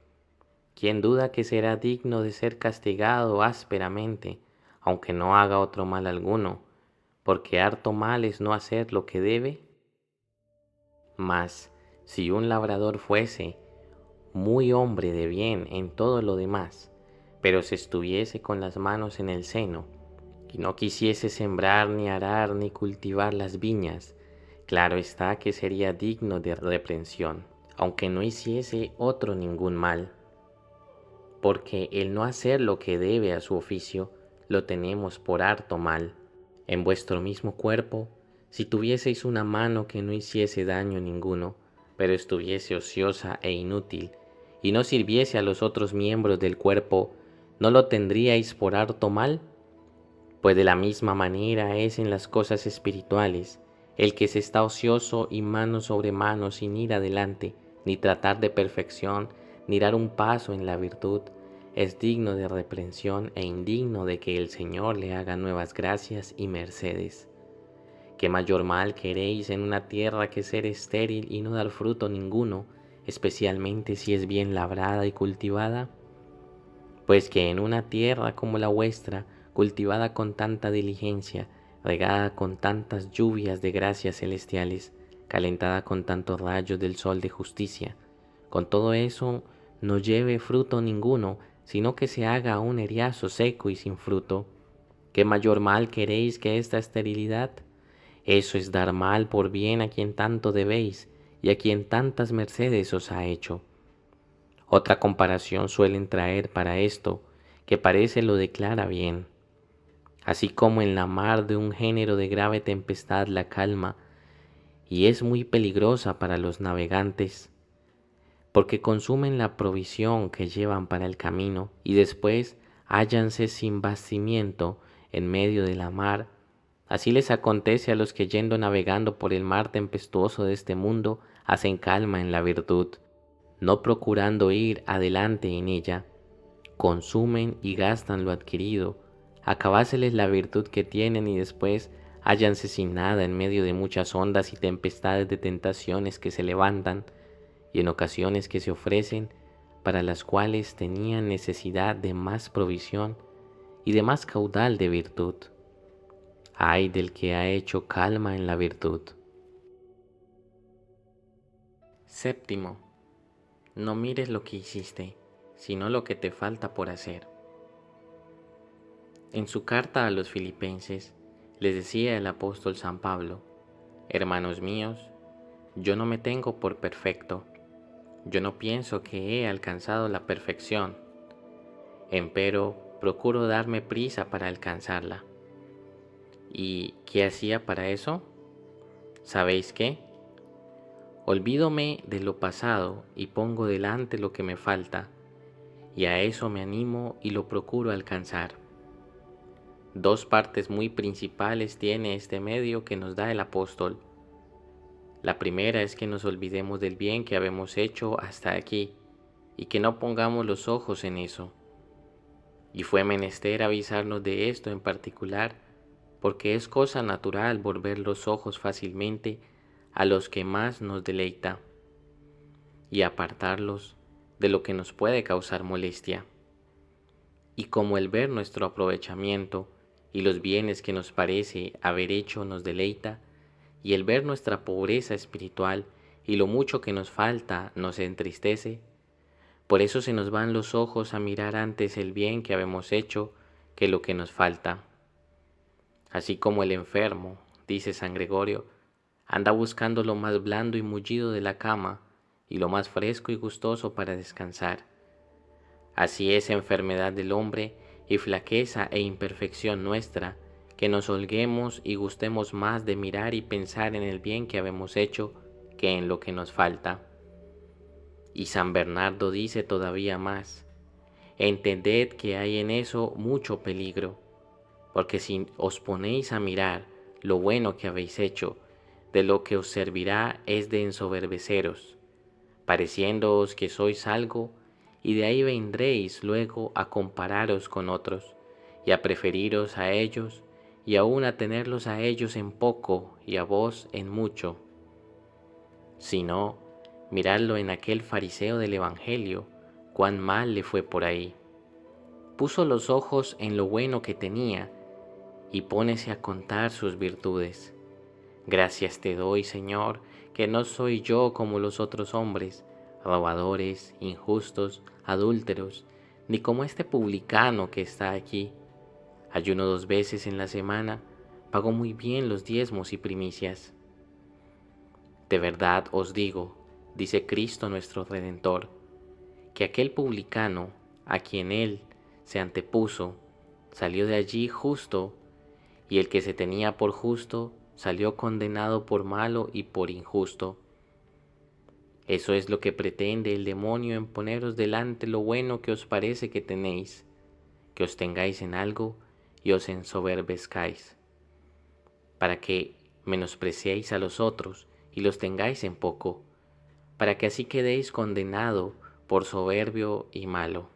¿quién duda que será digno de ser castigado ásperamente, aunque no haga otro mal alguno? Porque harto mal es no hacer lo que debe. Mas, si un labrador fuese muy hombre de bien en todo lo demás, pero se estuviese con las manos en el seno, y no quisiese sembrar, ni arar, ni cultivar las viñas, claro está que sería digno de reprensión, aunque no hiciese otro ningún mal, porque el no hacer lo que debe a su oficio lo tenemos por harto mal. En vuestro mismo cuerpo, si tuvieseis una mano que no hiciese daño ninguno, pero estuviese ociosa e inútil, y no sirviese a los otros miembros del cuerpo, ¿no lo tendríais por harto mal? Pues de la misma manera es en las cosas espirituales. El que se está ocioso y mano sobre mano sin ir adelante, ni tratar de perfección, ni dar un paso en la virtud, es digno de reprensión e indigno de que el Señor le haga nuevas gracias y mercedes. ¿Qué mayor mal queréis en una tierra que ser estéril y no dar fruto ninguno, especialmente si es bien labrada y cultivada? Pues que en una tierra como la vuestra, cultivada con tanta diligencia, regada con tantas lluvias de gracias celestiales, calentada con tantos rayos del sol de justicia, con todo eso no lleve fruto ninguno, sino que se haga un eriazo seco y sin fruto. ¿Qué mayor mal queréis que esta esterilidad? Eso es dar mal por bien a quien tanto debéis y a quien tantas mercedes os ha hecho. Otra comparación suelen traer para esto, que parece lo declara bien. Así como en la mar de un género de grave tempestad la calma, y es muy peligrosa para los navegantes, porque consumen la provisión que llevan para el camino, y después hállanse sin bastimiento en medio de la mar. Así les acontece a los que yendo navegando por el mar tempestuoso de este mundo, hacen calma en la virtud, no procurando ir adelante en ella, consumen y gastan lo adquirido, acabáseles la virtud que tienen y después hállanse sin nada en medio de muchas ondas y tempestades de tentaciones que se levantan y en ocasiones que se ofrecen, para las cuales tenían necesidad de más provisión y de más caudal de virtud. Ay del que ha hecho calma en la virtud. Séptimo, no mires lo que hiciste, sino lo que te falta por hacer. En su carta a los Filipenses les decía el apóstol San Pablo: hermanos míos, yo no me tengo por perfecto, yo no pienso que he alcanzado la perfección, empero procuro darme prisa para alcanzarla. ¿Y qué hacía para eso? ¿Sabéis qué? Olvídome de lo pasado y pongo delante lo que me falta, y a eso me animo y lo procuro alcanzar. Dos partes muy principales tiene este medio que nos da el apóstol. La primera es que nos olvidemos del bien que habemos hecho hasta aquí y que no pongamos los ojos en eso. Y fue menester avisarnos de esto en particular, porque es cosa natural volver los ojos fácilmente a los que más nos deleita y apartarlos de lo que nos puede causar molestia. Y como el ver nuestro aprovechamiento y los bienes que nos parece haber hecho nos deleita, y el ver nuestra pobreza espiritual y lo mucho que nos falta nos entristece, por eso se nos van los ojos a mirar antes el bien que habemos hecho que lo que nos falta. Así como el enfermo, dice San Gregorio, anda buscando lo más blando y mullido de la cama y lo más fresco y gustoso para descansar. Así es enfermedad del hombre y flaqueza e imperfección nuestra, que nos holguemos y gustemos más de mirar y pensar en el bien que habemos hecho que en lo que nos falta. Y San Bernardo dice todavía más: entended que hay en eso mucho peligro, porque si os ponéis a mirar lo bueno que habéis hecho, de lo que os servirá es de ensoberbeceros, pareciéndoos que sois algo, y de ahí vendréis luego a compararos con otros, y a preferiros a ellos, y aún a tenerlos a ellos en poco y a vos en mucho. Si no, miradlo en aquel fariseo del Evangelio, cuán mal le fue por ahí. Puso los ojos en lo bueno que tenía, y pónese a contar sus virtudes. Gracias te doy, Señor, que no soy yo como los otros hombres, robadores, injustos, adúlteros, ni como este publicano que está aquí. Ayuno 2 veces en la semana, pago muy bien los diezmos y primicias. De verdad os digo, dice Cristo nuestro Redentor, que aquel publicano a quien Él se antepuso, salió de allí justo, y el que se tenía por justo salió condenado por malo y por injusto. Eso es lo que pretende el demonio, en poneros delante lo bueno que os parece que tenéis, que os tengáis en algo y os ensoberbezcáis, para que menospreciéis a los otros y los tengáis en poco, para que así quedéis condenado por soberbio y malo.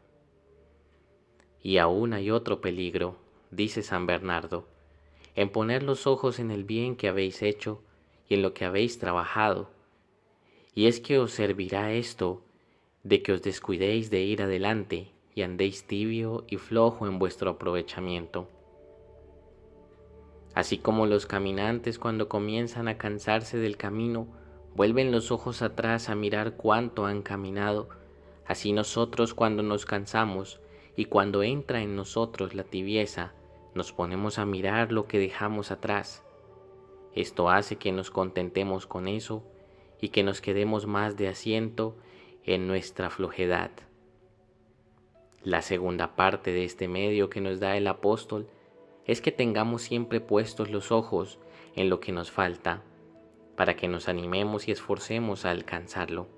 Y aún hay otro peligro, dice San Bernardo, en poner los ojos en el bien que habéis hecho y en lo que habéis trabajado, y es que os servirá esto de que os descuidéis de ir adelante y andéis tibio y flojo en vuestro aprovechamiento. Así como los caminantes cuando comienzan a cansarse del camino, vuelven los ojos atrás a mirar cuánto han caminado, así nosotros cuando nos cansamos y cuando entra en nosotros la tibieza, nos ponemos a mirar lo que dejamos atrás. Esto hace que nos contentemos con eso y que nos quedemos más de asiento en nuestra flojedad. La segunda parte de este medio que nos da el apóstol es que tengamos siempre puestos los ojos en lo que nos falta, para que nos animemos y esforcemos a alcanzarlo.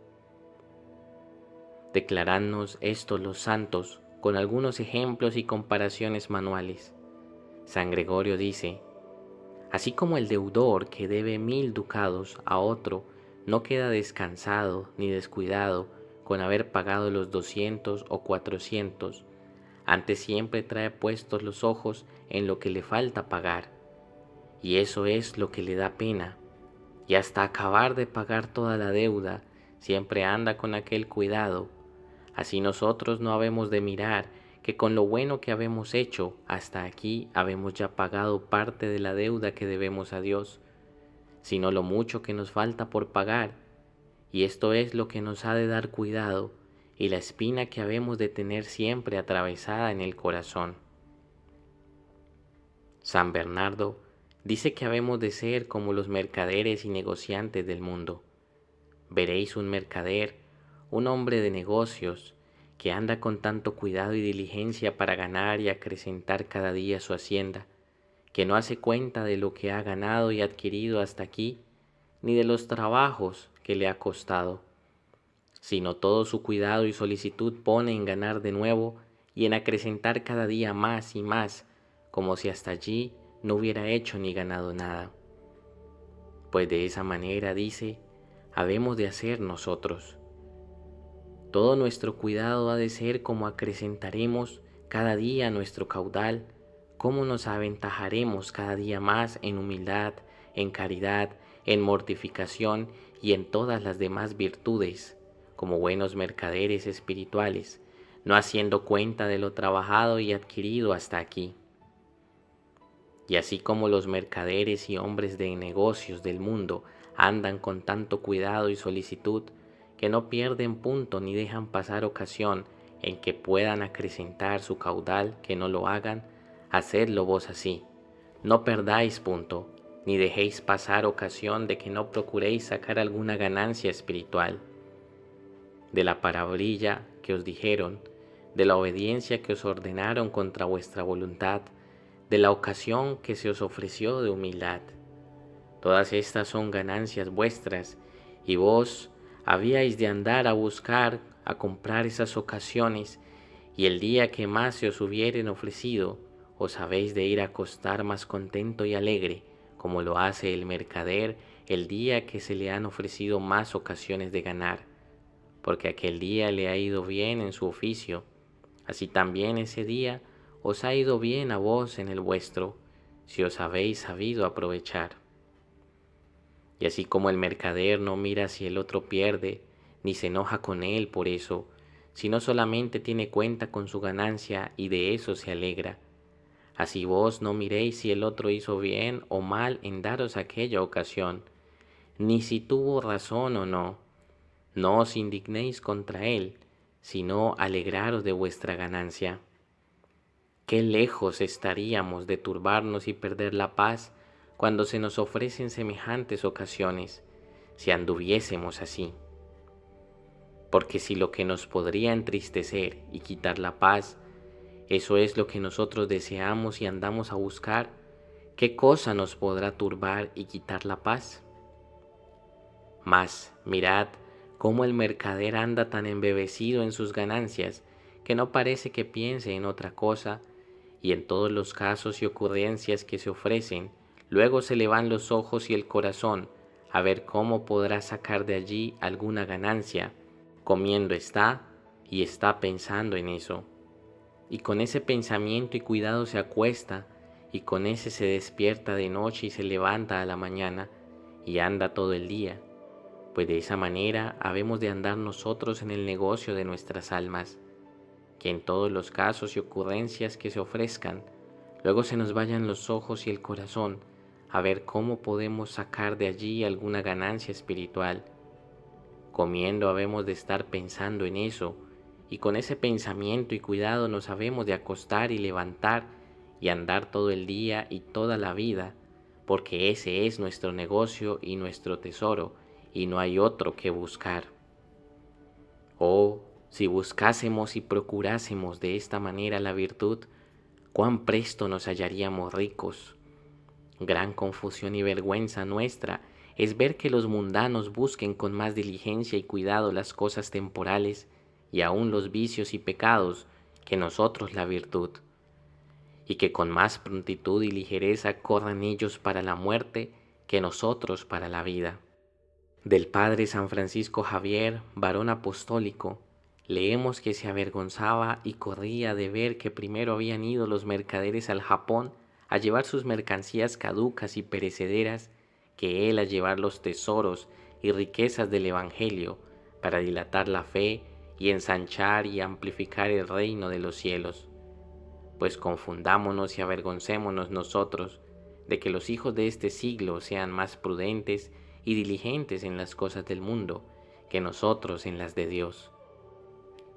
Declaradnos esto los santos con algunos ejemplos y comparaciones manuales. San Gregorio dice: así como el deudor que debe 1000 ducados a otro no queda descansado ni descuidado con haber pagado los 200 o 400, antes siempre trae puestos los ojos en lo que le falta pagar, y eso es lo que le da pena, y hasta acabar de pagar toda la deuda, siempre anda con aquel cuidado. Así nosotros no habemos de mirar que con lo bueno que habemos hecho hasta aquí habemos ya pagado parte de la deuda que debemos a Dios, sino lo mucho que nos falta por pagar, y esto es lo que nos ha de dar cuidado y la espina que habemos de tener siempre atravesada en el corazón. San Bernardo dice que habemos de ser como los mercaderes y negociantes del mundo. Veréis un mercader, un hombre de negocios, que anda con tanto cuidado y diligencia para ganar y acrecentar cada día su hacienda, que no hace cuenta de lo que ha ganado y adquirido hasta aquí, ni de los trabajos que le ha costado, sino todo su cuidado y solicitud pone en ganar de nuevo y en acrecentar cada día más y más, como si hasta allí no hubiera hecho ni ganado nada. Pues de esa manera, dice, habemos de hacer nosotros. Todo nuestro cuidado ha de ser como acrecentaremos cada día nuestro caudal, cómo nos aventajaremos cada día más en humildad, en caridad, en mortificación y en todas las demás virtudes, como buenos mercaderes espirituales, no haciendo cuenta de lo trabajado y adquirido hasta aquí. Y así como los mercaderes y hombres de negocios del mundo andan con tanto cuidado y solicitud, que no pierden punto ni dejan pasar ocasión en que puedan acrecentar su caudal, que no lo hagan, hacedlo vos así. No perdáis punto, ni dejéis pasar ocasión de que no procuréis sacar alguna ganancia espiritual. De la parabrilla que os dijeron, de la obediencia que os ordenaron contra vuestra voluntad, de la ocasión que se os ofreció de humildad. Todas estas son ganancias vuestras, y vos habíais de andar a buscar, a comprar esas ocasiones, y el día que más se os hubieren ofrecido, os habéis de ir a acostar más contento y alegre, como lo hace el mercader el día que se le han ofrecido más ocasiones de ganar, porque aquel día le ha ido bien en su oficio, así también ese día os ha ido bien a vos en el vuestro, si os habéis sabido aprovechar. Y así como el mercader no mira si el otro pierde, ni se enoja con él por eso, sino solamente tiene cuenta con su ganancia y de eso se alegra. Así vos no miréis si el otro hizo bien o mal en daros aquella ocasión, ni si tuvo razón o no. No os indignéis contra él, sino alegraros de vuestra ganancia. Qué lejos estaríamos de turbarnos y perder la paz cuando se nos ofrecen semejantes ocasiones, si anduviésemos así. Porque si lo que nos podría entristecer y quitar la paz Eso es lo que nosotros deseamos y andamos a buscar. ¿Qué cosa nos podrá turbar y quitar la paz? Mas mirad cómo el mercader anda tan embebecido en sus ganancias que no parece que piense en otra cosa, y en todos los casos y ocurrencias que se ofrecen, luego se le van los ojos y el corazón a ver cómo podrá sacar de allí alguna ganancia. Comiendo está y está pensando en eso, y con ese pensamiento y cuidado se acuesta, y con ese se despierta de noche y se levanta a la mañana, y anda todo el día. Pues de esa manera habemos de andar nosotros en el negocio de nuestras almas, que en todos los casos y ocurrencias que se ofrezcan, luego se nos vayan los ojos y el corazón a ver cómo podemos sacar de allí alguna ganancia espiritual. Comiendo habemos de estar pensando en eso, y con ese pensamiento y cuidado nos habemos de acostar y levantar y andar todo el día y toda la vida, porque ese es nuestro negocio y nuestro tesoro, y no hay otro que buscar. Oh, si buscásemos y procurásemos de esta manera la virtud, cuán presto nos hallaríamos ricos. Gran confusión y vergüenza nuestra es ver que los mundanos busquen con más diligencia y cuidado las cosas temporales y aun los vicios y pecados que nosotros la virtud, y que con más prontitud y ligereza corran ellos para la muerte que nosotros para la vida. Del padre San Francisco Javier, varón apostólico, leemos que se avergonzaba y corría de ver que primero habían ido los mercaderes al Japón a llevar sus mercancías caducas y perecederas, que él a llevar los tesoros y riquezas del Evangelio para dilatar la fe y ensanchar y amplificar el reino de los cielos. Pues confundámonos y avergoncémonos nosotros de que los hijos de este siglo sean más prudentes y diligentes en las cosas del mundo que nosotros en las de Dios.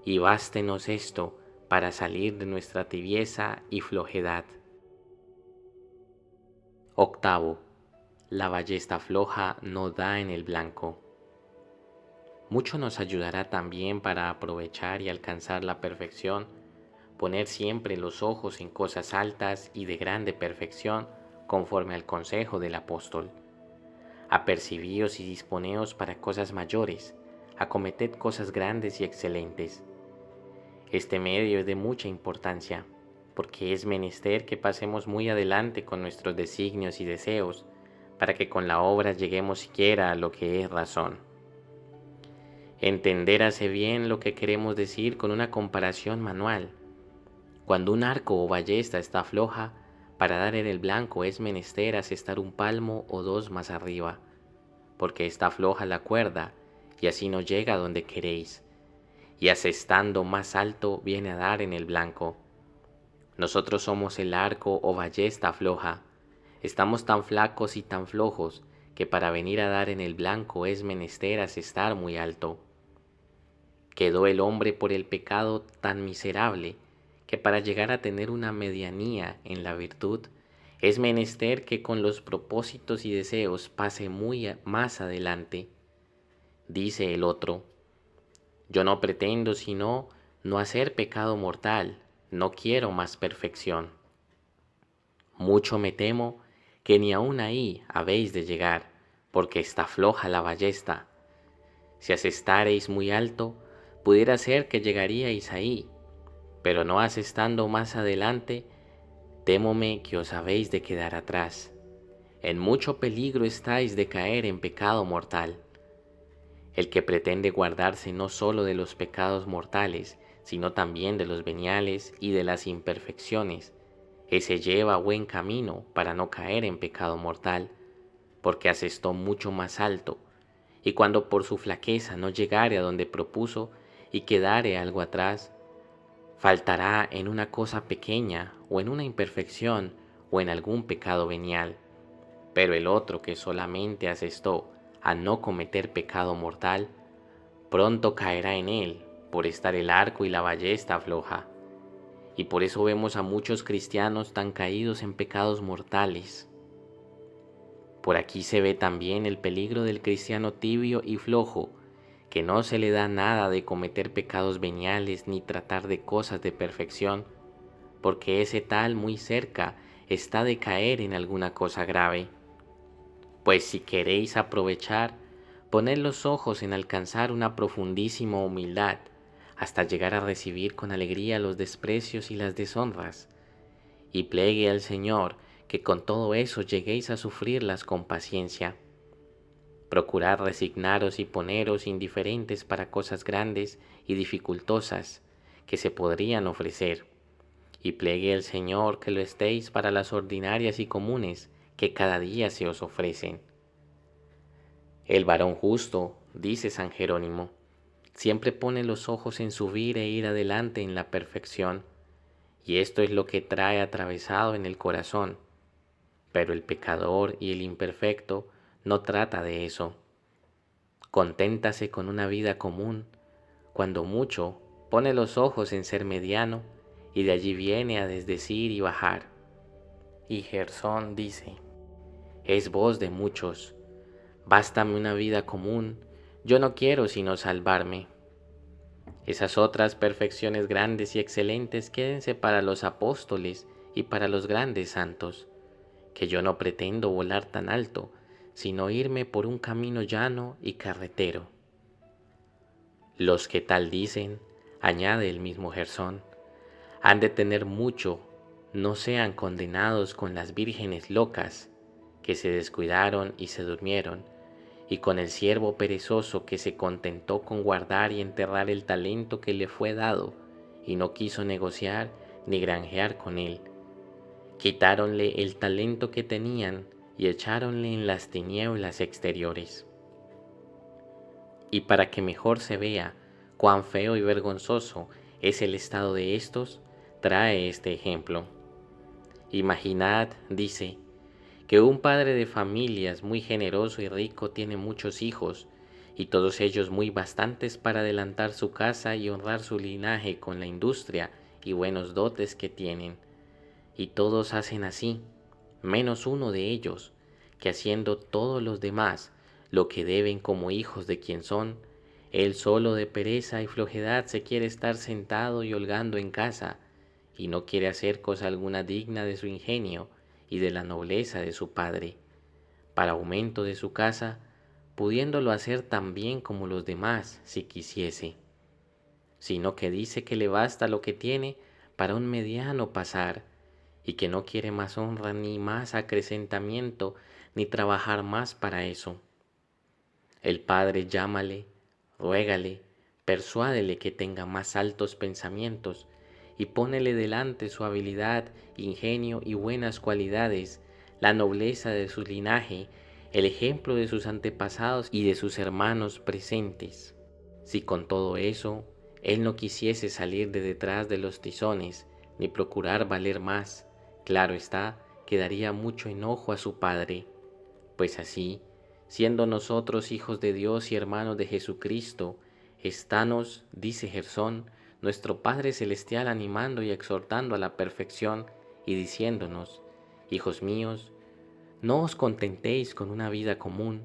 Y bástenos esto para salir de nuestra tibieza y flojedad. Octavo, la ballesta floja no da en el blanco. Mucho nos ayudará también para aprovechar y alcanzar la perfección, poner siempre los ojos en cosas altas y de grande perfección, conforme al consejo del apóstol. Apercibíos y disponeos para cosas mayores, acometed cosas grandes y excelentes. Este medio es de mucha importancia, porque es menester que pasemos muy adelante con nuestros designios y deseos, para que con la obra lleguemos siquiera a lo que es razón. Entender hace bien lo que queremos decir con una comparación manual. Cuando un arco o ballesta está floja, para dar en el blanco es menester asestar un palmo o dos más arriba, porque está floja la cuerda y así no llega a donde queréis, y asestando más alto viene a dar en el blanco. Nosotros somos el arco o ballesta floja, estamos tan flacos y tan flojos que para venir a dar en el blanco es menester asestar muy alto. Quedó el hombre por el pecado tan miserable que para llegar a tener una medianía en la virtud es menester que con los propósitos y deseos pase muy más adelante. Dice el otro: yo no pretendo sino no hacer pecado mortal, no quiero más perfección. Mucho me temo que ni aun ahí habéis de llegar, porque está floja la ballesta. Si asestareis muy alto, pudiera ser que llegaríais ahí, pero no asestando más adelante, témome que os habéis de quedar atrás. En mucho peligro estáis de caer en pecado mortal. El que pretende guardarse no sólo de los pecados mortales, sino también de los veniales y de las imperfecciones, ese lleva buen camino para no caer en pecado mortal, porque asestó mucho más alto, y cuando por su flaqueza no llegare a donde propuso y quedare algo atrás, faltará en una cosa pequeña o en una imperfección o en algún pecado venial. Pero el otro que solamente asestó a no cometer pecado mortal, pronto caerá en él por estar el arco y la ballesta floja. Y por eso vemos a muchos cristianos tan caídos en pecados mortales. Por aquí se ve también el peligro del cristiano tibio y flojo, que no se le da nada de cometer pecados veniales ni tratar de cosas de perfección, porque ese tal muy cerca está de caer en alguna cosa grave. Pues si queréis aprovechar, poned los ojos en alcanzar una profundísima humildad, hasta llegar a recibir con alegría los desprecios y las deshonras, y plegue al Señor que con todo eso lleguéis a sufrirlas con paciencia. Procurad resignaros y poneros indiferentes para cosas grandes y dificultosas que se podrían ofrecer, y plegue al Señor que lo estéis para las ordinarias y comunes que cada día se os ofrecen. El varón justo, dice San Jerónimo, siempre pone los ojos en subir e ir adelante en la perfección, y esto es lo que trae atravesado en el corazón. Pero el pecador y el imperfecto no trata de eso. Conténtase con una vida común, cuando mucho pone los ojos en ser mediano, y de allí viene a desdecir y bajar. Y Gersón dice, es voz de muchos, bástame una vida común, yo no quiero sino salvarme. Esas otras perfecciones grandes y excelentes quédense para los apóstoles y para los grandes santos, que yo no pretendo volar tan alto, sino irme por un camino llano y carretero. Los que tal dicen, añade el mismo Gersón, han de tener mucho, no sean condenados con las vírgenes locas, que se descuidaron y se durmieron, y con el siervo perezoso que se contentó con guardar y enterrar el talento que le fue dado, y no quiso negociar ni granjear con él. Quitáronle el talento que tenían y echáronle en las tinieblas exteriores. Y para que mejor se vea cuán feo y vergonzoso es el estado de estos, trae este ejemplo. Imaginad, dice, que un padre de familias muy generoso y rico tiene muchos hijos, y todos ellos muy bastantes para adelantar su casa y honrar su linaje con la industria y buenos dotes que tienen. Y todos hacen así, menos uno de ellos, que haciendo todos los demás lo que deben como hijos de quien son, él solo de pereza y flojedad se quiere estar sentado y holgando en casa, y no quiere hacer cosa alguna digna de su ingenio y de la nobleza de su padre, para aumento de su casa, pudiéndolo hacer tan bien como los demás si quisiese, sino que dice que le basta lo que tiene para un mediano pasar, y que no quiere más honra ni más acrecentamiento, ni trabajar más para eso. El padre llámale, ruégale, persuádele que tenga más altos pensamientos, y pónele delante su habilidad, ingenio y buenas cualidades, la nobleza de su linaje, el ejemplo de sus antepasados y de sus hermanos presentes. Si con todo eso él no quisiese salir de detrás de los tizones, ni procurar valer más, claro está que daría mucho enojo a su Padre, pues así, siendo nosotros hijos de Dios y hermanos de Jesucristo, estános, dice Gersón, nuestro Padre Celestial animando y exhortando a la perfección y diciéndonos, hijos míos, no os contentéis con una vida común,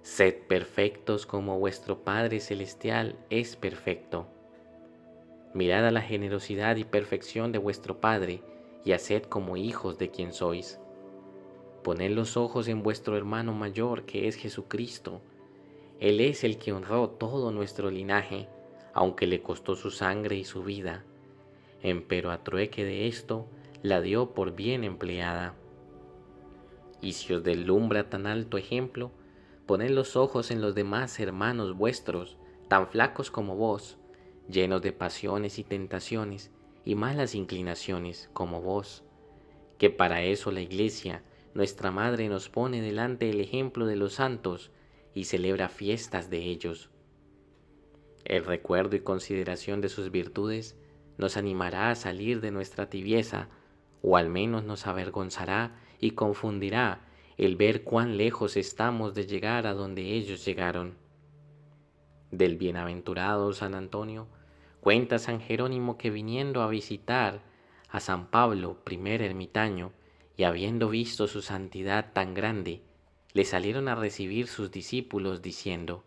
sed perfectos como vuestro Padre Celestial es perfecto. Mirad a la generosidad y perfección de vuestro Padre, y haced como hijos de quien sois. Poned los ojos en vuestro hermano mayor, que es Jesucristo. Él es el que honró todo nuestro linaje, aunque le costó su sangre y su vida, empero a trueque de esto, la dio por bien empleada. Y si os deslumbra tan alto ejemplo, poned los ojos en los demás hermanos vuestros, tan flacos como vos, llenos de pasiones y tentaciones y malas inclinaciones como vos, que para eso la Iglesia, nuestra Madre, nos pone delante el ejemplo de los santos y celebra fiestas de ellos. El recuerdo y consideración de sus virtudes nos animará a salir de nuestra tibieza, o al menos nos avergonzará y confundirá el ver cuán lejos estamos de llegar a donde ellos llegaron. Del bienaventurado San Antonio, cuenta San Jerónimo que viniendo a visitar a San Pablo, primer ermitaño, y habiendo visto su santidad tan grande, le salieron a recibir sus discípulos diciendo,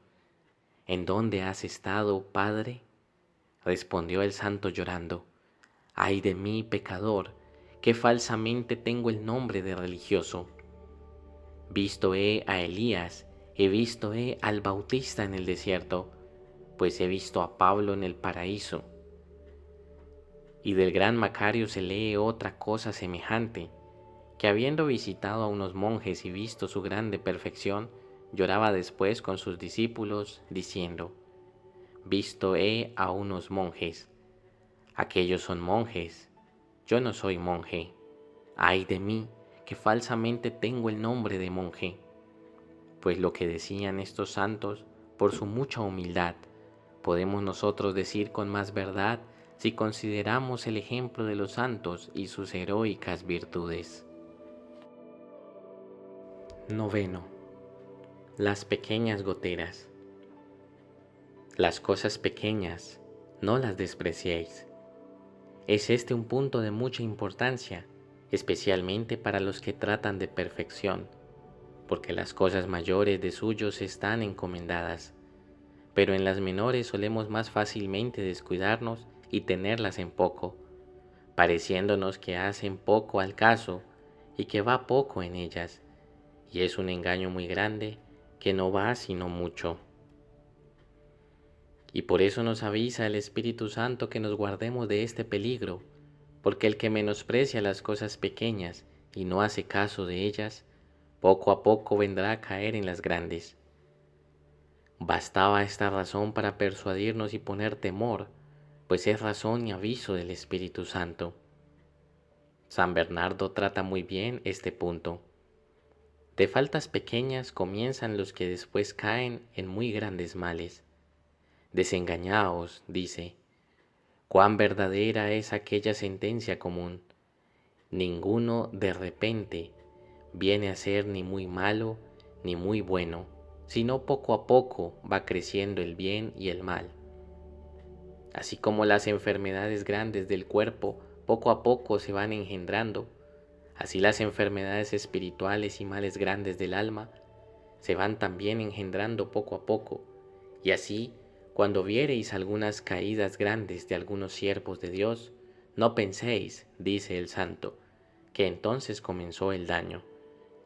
¿en dónde has estado, Padre? Respondió el santo llorando, Ay de mí, pecador, que falsamente tengo el nombre de religioso. Visto he a Elías, he visto he al Bautista en el desierto, pues he visto a Pablo en el paraíso. Y del gran Macario se lee otra cosa semejante, que habiendo visitado a unos monjes y visto su grande perfección, lloraba después con sus discípulos, diciendo: Visto he a unos monjes, aquellos son monjes, yo no soy monje. Ay de mí, que falsamente tengo el nombre de monje. Pues lo que decían estos santos, por su mucha humildad, podemos nosotros decir con más verdad si consideramos el ejemplo de los santos y sus heroicas virtudes. Noveno. Las pequeñas goteras. Las cosas pequeñas, no las despreciéis. Es este un punto de mucha importancia, especialmente para los que tratan de perfección, porque las cosas mayores de suyos están encomendadas, pero en las menores solemos más fácilmente descuidarnos y tenerlas en poco, pareciéndonos que hacen poco al caso y que va poco en ellas, y es un engaño muy grande que no va sino mucho. Y por eso nos avisa el Espíritu Santo que nos guardemos de este peligro, porque el que menosprecia las cosas pequeñas y no hace caso de ellas, poco a poco vendrá a caer en las grandes. Bastaba esta razón para persuadirnos y poner temor, pues es razón y aviso del Espíritu Santo. San Bernardo trata muy bien este punto. De faltas pequeñas comienzan los que después caen en muy grandes males. Desengañaos, dice, cuán verdadera es aquella sentencia común. Ninguno de repente viene a ser ni muy malo ni muy bueno, sino poco a poco va creciendo el bien y el mal. Así como las enfermedades grandes del cuerpo poco a poco se van engendrando, así las enfermedades espirituales y males grandes del alma se van también engendrando poco a poco, y así, cuando viereis algunas caídas grandes de algunos siervos de Dios, no penséis, dice el santo, que entonces comenzó el daño,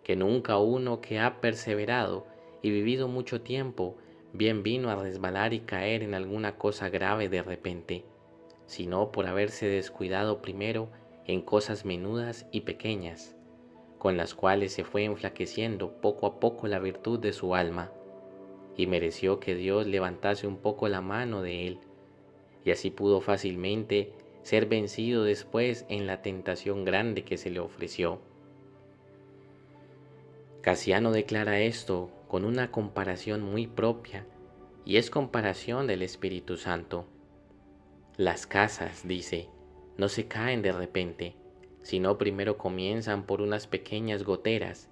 que nunca uno que ha perseverado y vivido mucho tiempo bien vino a resbalar y caer en alguna cosa grave de repente, sino por haberse descuidado primero en cosas menudas y pequeñas, con las cuales se fue enflaqueciendo poco a poco la virtud de su alma, y mereció que Dios levantase un poco la mano de él, y así pudo fácilmente ser vencido después en la tentación grande que se le ofreció. Casiano declara esto con una comparación muy propia, y es comparación del Espíritu Santo. Las casas, dice, no se caen de repente, sino primero comienzan por unas pequeñas goteras,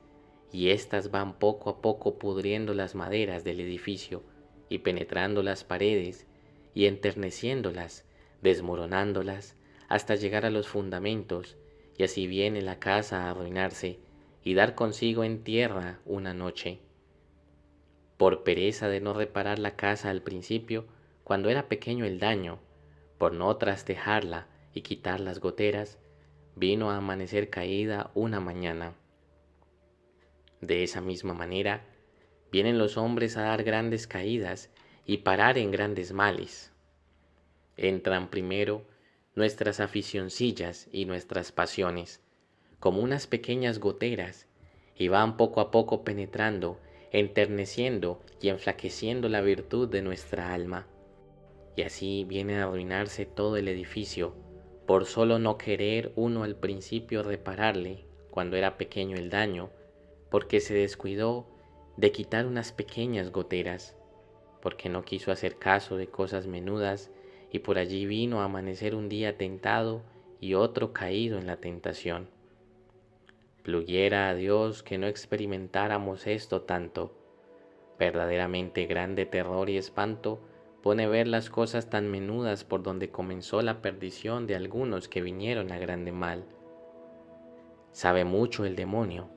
y éstas van poco a poco pudriendo las maderas del edificio y penetrando las paredes y enterneciéndolas, desmoronándolas hasta llegar a los fundamentos, y así viene la casa a arruinarse y dar consigo en tierra una noche. Por pereza de no reparar la casa al principio, cuando era pequeño el daño, por no trastejarla y quitar las goteras, vino a amanecer caída una mañana. De esa misma manera, vienen los hombres a dar grandes caídas y parar en grandes males. Entran primero nuestras aficioncillas y nuestras pasiones, como unas pequeñas goteras, y van poco a poco penetrando, enterneciendo y enflaqueciendo la virtud de nuestra alma. Y así viene a arruinarse todo el edificio, por solo no querer uno al principio repararle, cuando era pequeño el daño, porque se descuidó de quitar unas pequeñas goteras, porque no quiso hacer caso de cosas menudas, y por allí vino a amanecer un día tentado y otro caído en la tentación. Pluguiera a Dios que no experimentáramos esto tanto. Verdaderamente grande terror y espanto pone ver las cosas tan menudas por donde comenzó la perdición de algunos que vinieron a grande mal. Sabe mucho el demonio.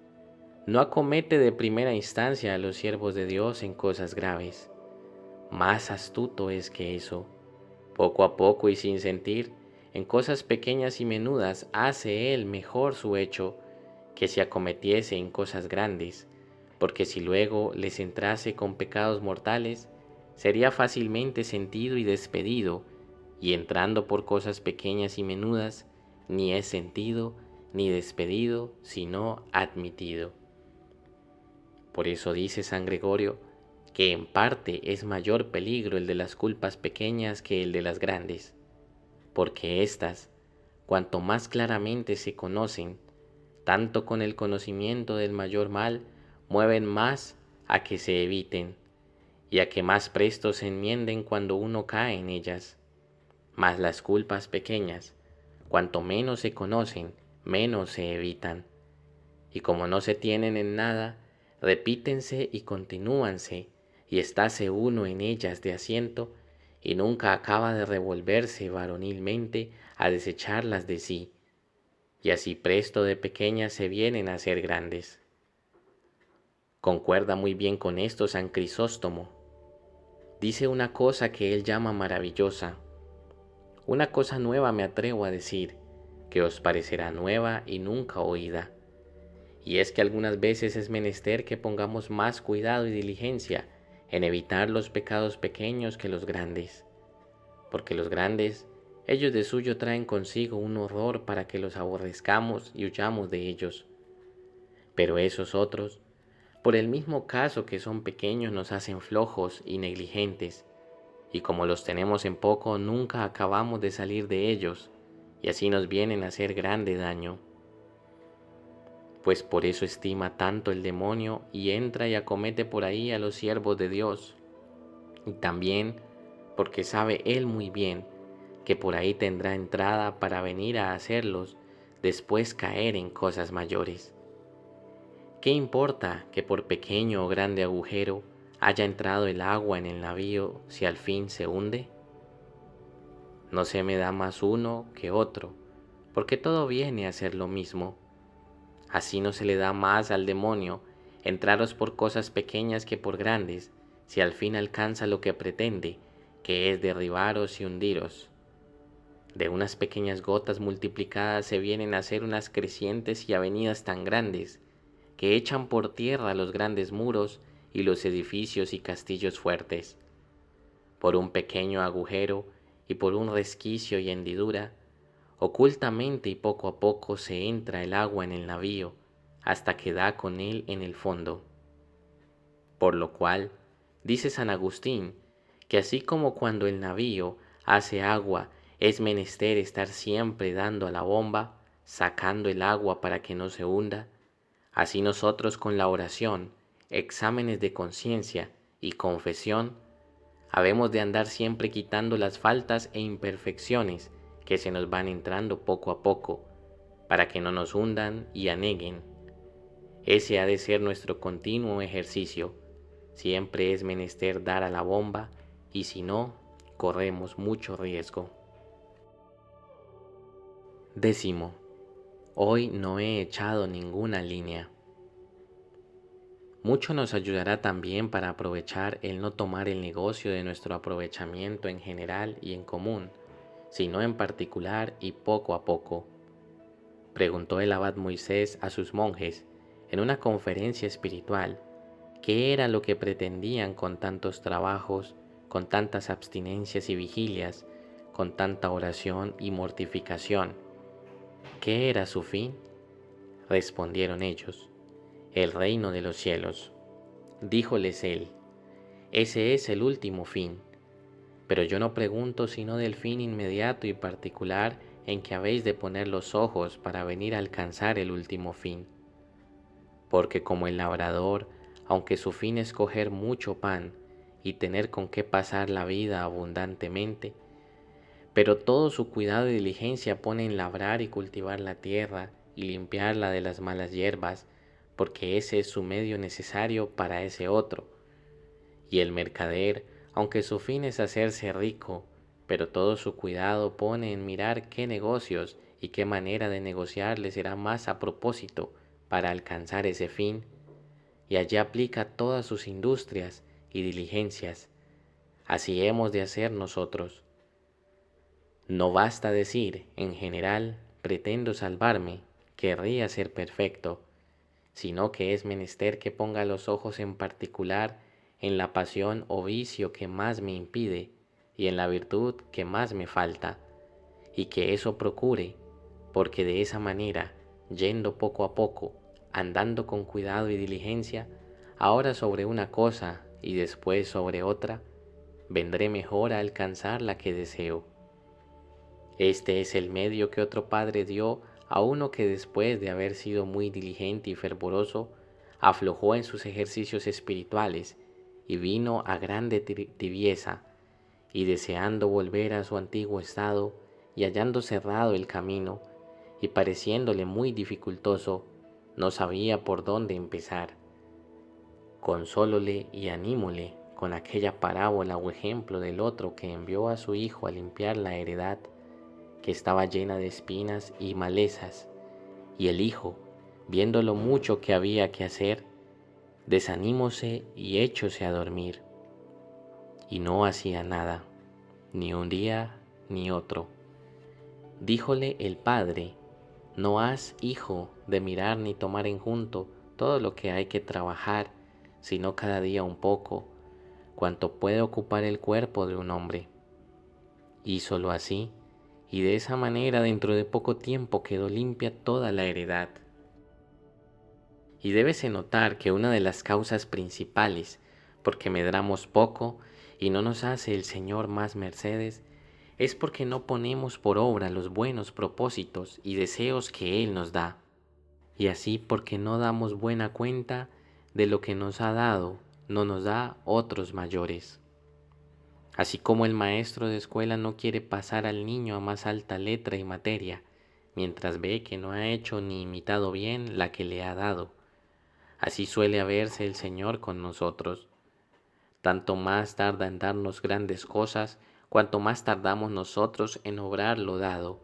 No acomete de primera instancia a los siervos de Dios en cosas graves. Más astuto es que eso. Poco a poco y sin sentir, en cosas pequeñas y menudas hace él mejor su hecho que si acometiese en cosas grandes, porque si luego les entrase con pecados mortales, sería fácilmente sentido y despedido, y entrando por cosas pequeñas y menudas, ni es sentido ni despedido, sino admitido. Por eso dice San Gregorio que en parte es mayor peligro el de las culpas pequeñas que el de las grandes, porque éstas, cuanto más claramente se conocen, tanto con el conocimiento del mayor mal, mueven más a que se eviten, y a que más presto se enmienden cuando uno cae en ellas. Mas las culpas pequeñas, cuanto menos se conocen, menos se evitan, y como no se tienen en nada, repítense y continúanse, y estáse uno en ellas de asiento, y nunca acaba de revolverse varonilmente a desecharlas de sí, y así presto de pequeñas se vienen a ser grandes. Concuerda muy bien con esto San Crisóstomo. Dice una cosa que él llama maravillosa. Una cosa nueva me atrevo a decir, que os parecerá nueva y nunca oída. Y es que algunas veces es menester que pongamos más cuidado y diligencia en evitar los pecados pequeños que los grandes. Porque los grandes, ellos de suyo traen consigo un horror para que los aborrezcamos y huyamos de ellos. Pero esos otros, por el mismo caso que son pequeños, nos hacen flojos y negligentes, y como los tenemos en poco, nunca acabamos de salir de ellos, y así nos vienen a hacer grande daño. Pues por eso estima tanto el demonio y entra y acomete por ahí a los siervos de Dios, y también porque sabe él muy bien que por ahí tendrá entrada para venir a hacerlos después caer en cosas mayores. ¿Qué importa que por pequeño o grande agujero haya entrado el agua en el navío si al fin se hunde? No se me da más uno que otro, porque todo viene a ser lo mismo. Así no se le da más al demonio entraros por cosas pequeñas que por grandes, si al fin alcanza lo que pretende, que es derribaros y hundiros. De unas pequeñas gotas multiplicadas se vienen a hacer unas crecientes y avenidas tan grandes, que echan por tierra los grandes muros y los edificios y castillos fuertes. Por un pequeño agujero y por un resquicio y hendidura, ocultamente y poco a poco se entra el agua en el navío, hasta que da con él en el fondo. Por lo cual, dice San Agustín, que así como cuando el navío hace agua es menester estar siempre dando a la bomba, sacando el agua para que no se hunda, así nosotros con la oración, exámenes de conciencia y confesión, habemos de andar siempre quitando las faltas e imperfecciones que se nos van entrando poco a poco, para que no nos hundan y aneguen. Ese ha de ser nuestro continuo ejercicio. Siempre es menester dar a la bomba, y si no, corremos mucho riesgo. 10. Hoy no he echado ninguna línea. Mucho nos ayudará también para aprovechar el no tomar el negocio de nuestro aprovechamiento en general y en común, sino en particular y poco a poco. Preguntó el abad Moisés a sus monjes en una conferencia espiritual qué era lo que pretendían con tantos trabajos, con tantas abstinencias y vigilias, con tanta oración y mortificación. ¿Qué era su fin? Respondieron ellos: el reino de los cielos. Díjoles él: ese es el último fin, pero yo no pregunto sino del fin inmediato y particular en que habéis de poner los ojos para venir a alcanzar el último fin. Porque como el labrador, aunque su fin es coger mucho pan y tener con qué pasar la vida abundantemente, pero todo su cuidado y diligencia pone en labrar y cultivar la tierra y limpiarla de las malas hierbas, porque ese es su medio necesario para ese otro. Y el mercader, aunque su fin es hacerse rico, pero todo su cuidado pone en mirar qué negocios y qué manera de negociar le será más a propósito para alcanzar ese fin, y allí aplica todas sus industrias y diligencias. Así hemos de hacer nosotros. No basta decir, en general, pretendo salvarme, querría ser perfecto, sino que es menester que ponga los ojos en particular en la pasión o vicio que más me impide y en la virtud que más me falta, y que eso procure, porque de esa manera, yendo poco a poco, andando con cuidado y diligencia, ahora sobre una cosa y después sobre otra, vendré mejor a alcanzar la que deseo. Este es el medio que otro padre dio a uno que después de haber sido muy diligente y fervoroso, aflojó en sus ejercicios espirituales y vino a grande tibieza, y deseando volver a su antiguo estado, y hallando cerrado el camino, y pareciéndole muy dificultoso, no sabía por dónde empezar. Consólole y anímole con aquella parábola o ejemplo del otro que envió a su hijo a limpiar la heredad, que estaba llena de espinas y malezas, y el hijo, viendo lo mucho que había que hacer, desanímose y echóse a dormir, y no hacía nada, ni un día ni otro. Díjole el padre: no has, hijo, de mirar ni tomar en junto todo lo que hay que trabajar, sino cada día un poco, cuanto puede ocupar el cuerpo de un hombre. Hízolo así, y de esa manera dentro de poco tiempo quedó limpia toda la heredad. Y débese notar que una de las causas principales por que medramos poco y no nos hace el Señor más mercedes es porque no ponemos por obra los buenos propósitos y deseos que Él nos da, y así porque no damos buena cuenta de lo que nos ha dado, no nos da otros mayores. Así como el maestro de escuela no quiere pasar al niño a más alta letra y materia, mientras ve que no ha hecho ni imitado bien la que le ha dado, así suele haberse el Señor con nosotros. Tanto más tarda en darnos grandes cosas, cuanto más tardamos nosotros en obrar lo dado,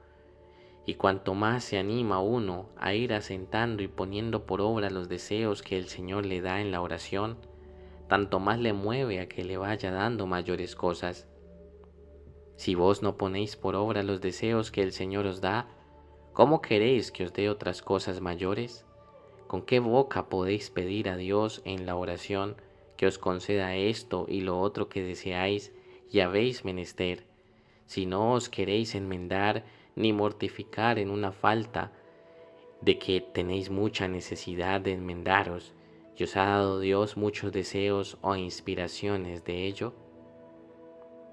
y cuanto más se anima uno a ir asentando y poniendo por obra los deseos que el Señor le da en la oración, tanto más le mueve a que le vaya dando mayores cosas. Si vos no ponéis por obra los deseos que el Señor os da, ¿cómo queréis que os dé otras cosas mayores? ¿Con qué boca podéis pedir a Dios en la oración que os conceda esto y lo otro que deseáis y habéis menester, si no os queréis enmendar ni mortificar en una falta de que tenéis mucha necesidad de enmendaros, y os ha dado Dios muchos deseos o inspiraciones de ello?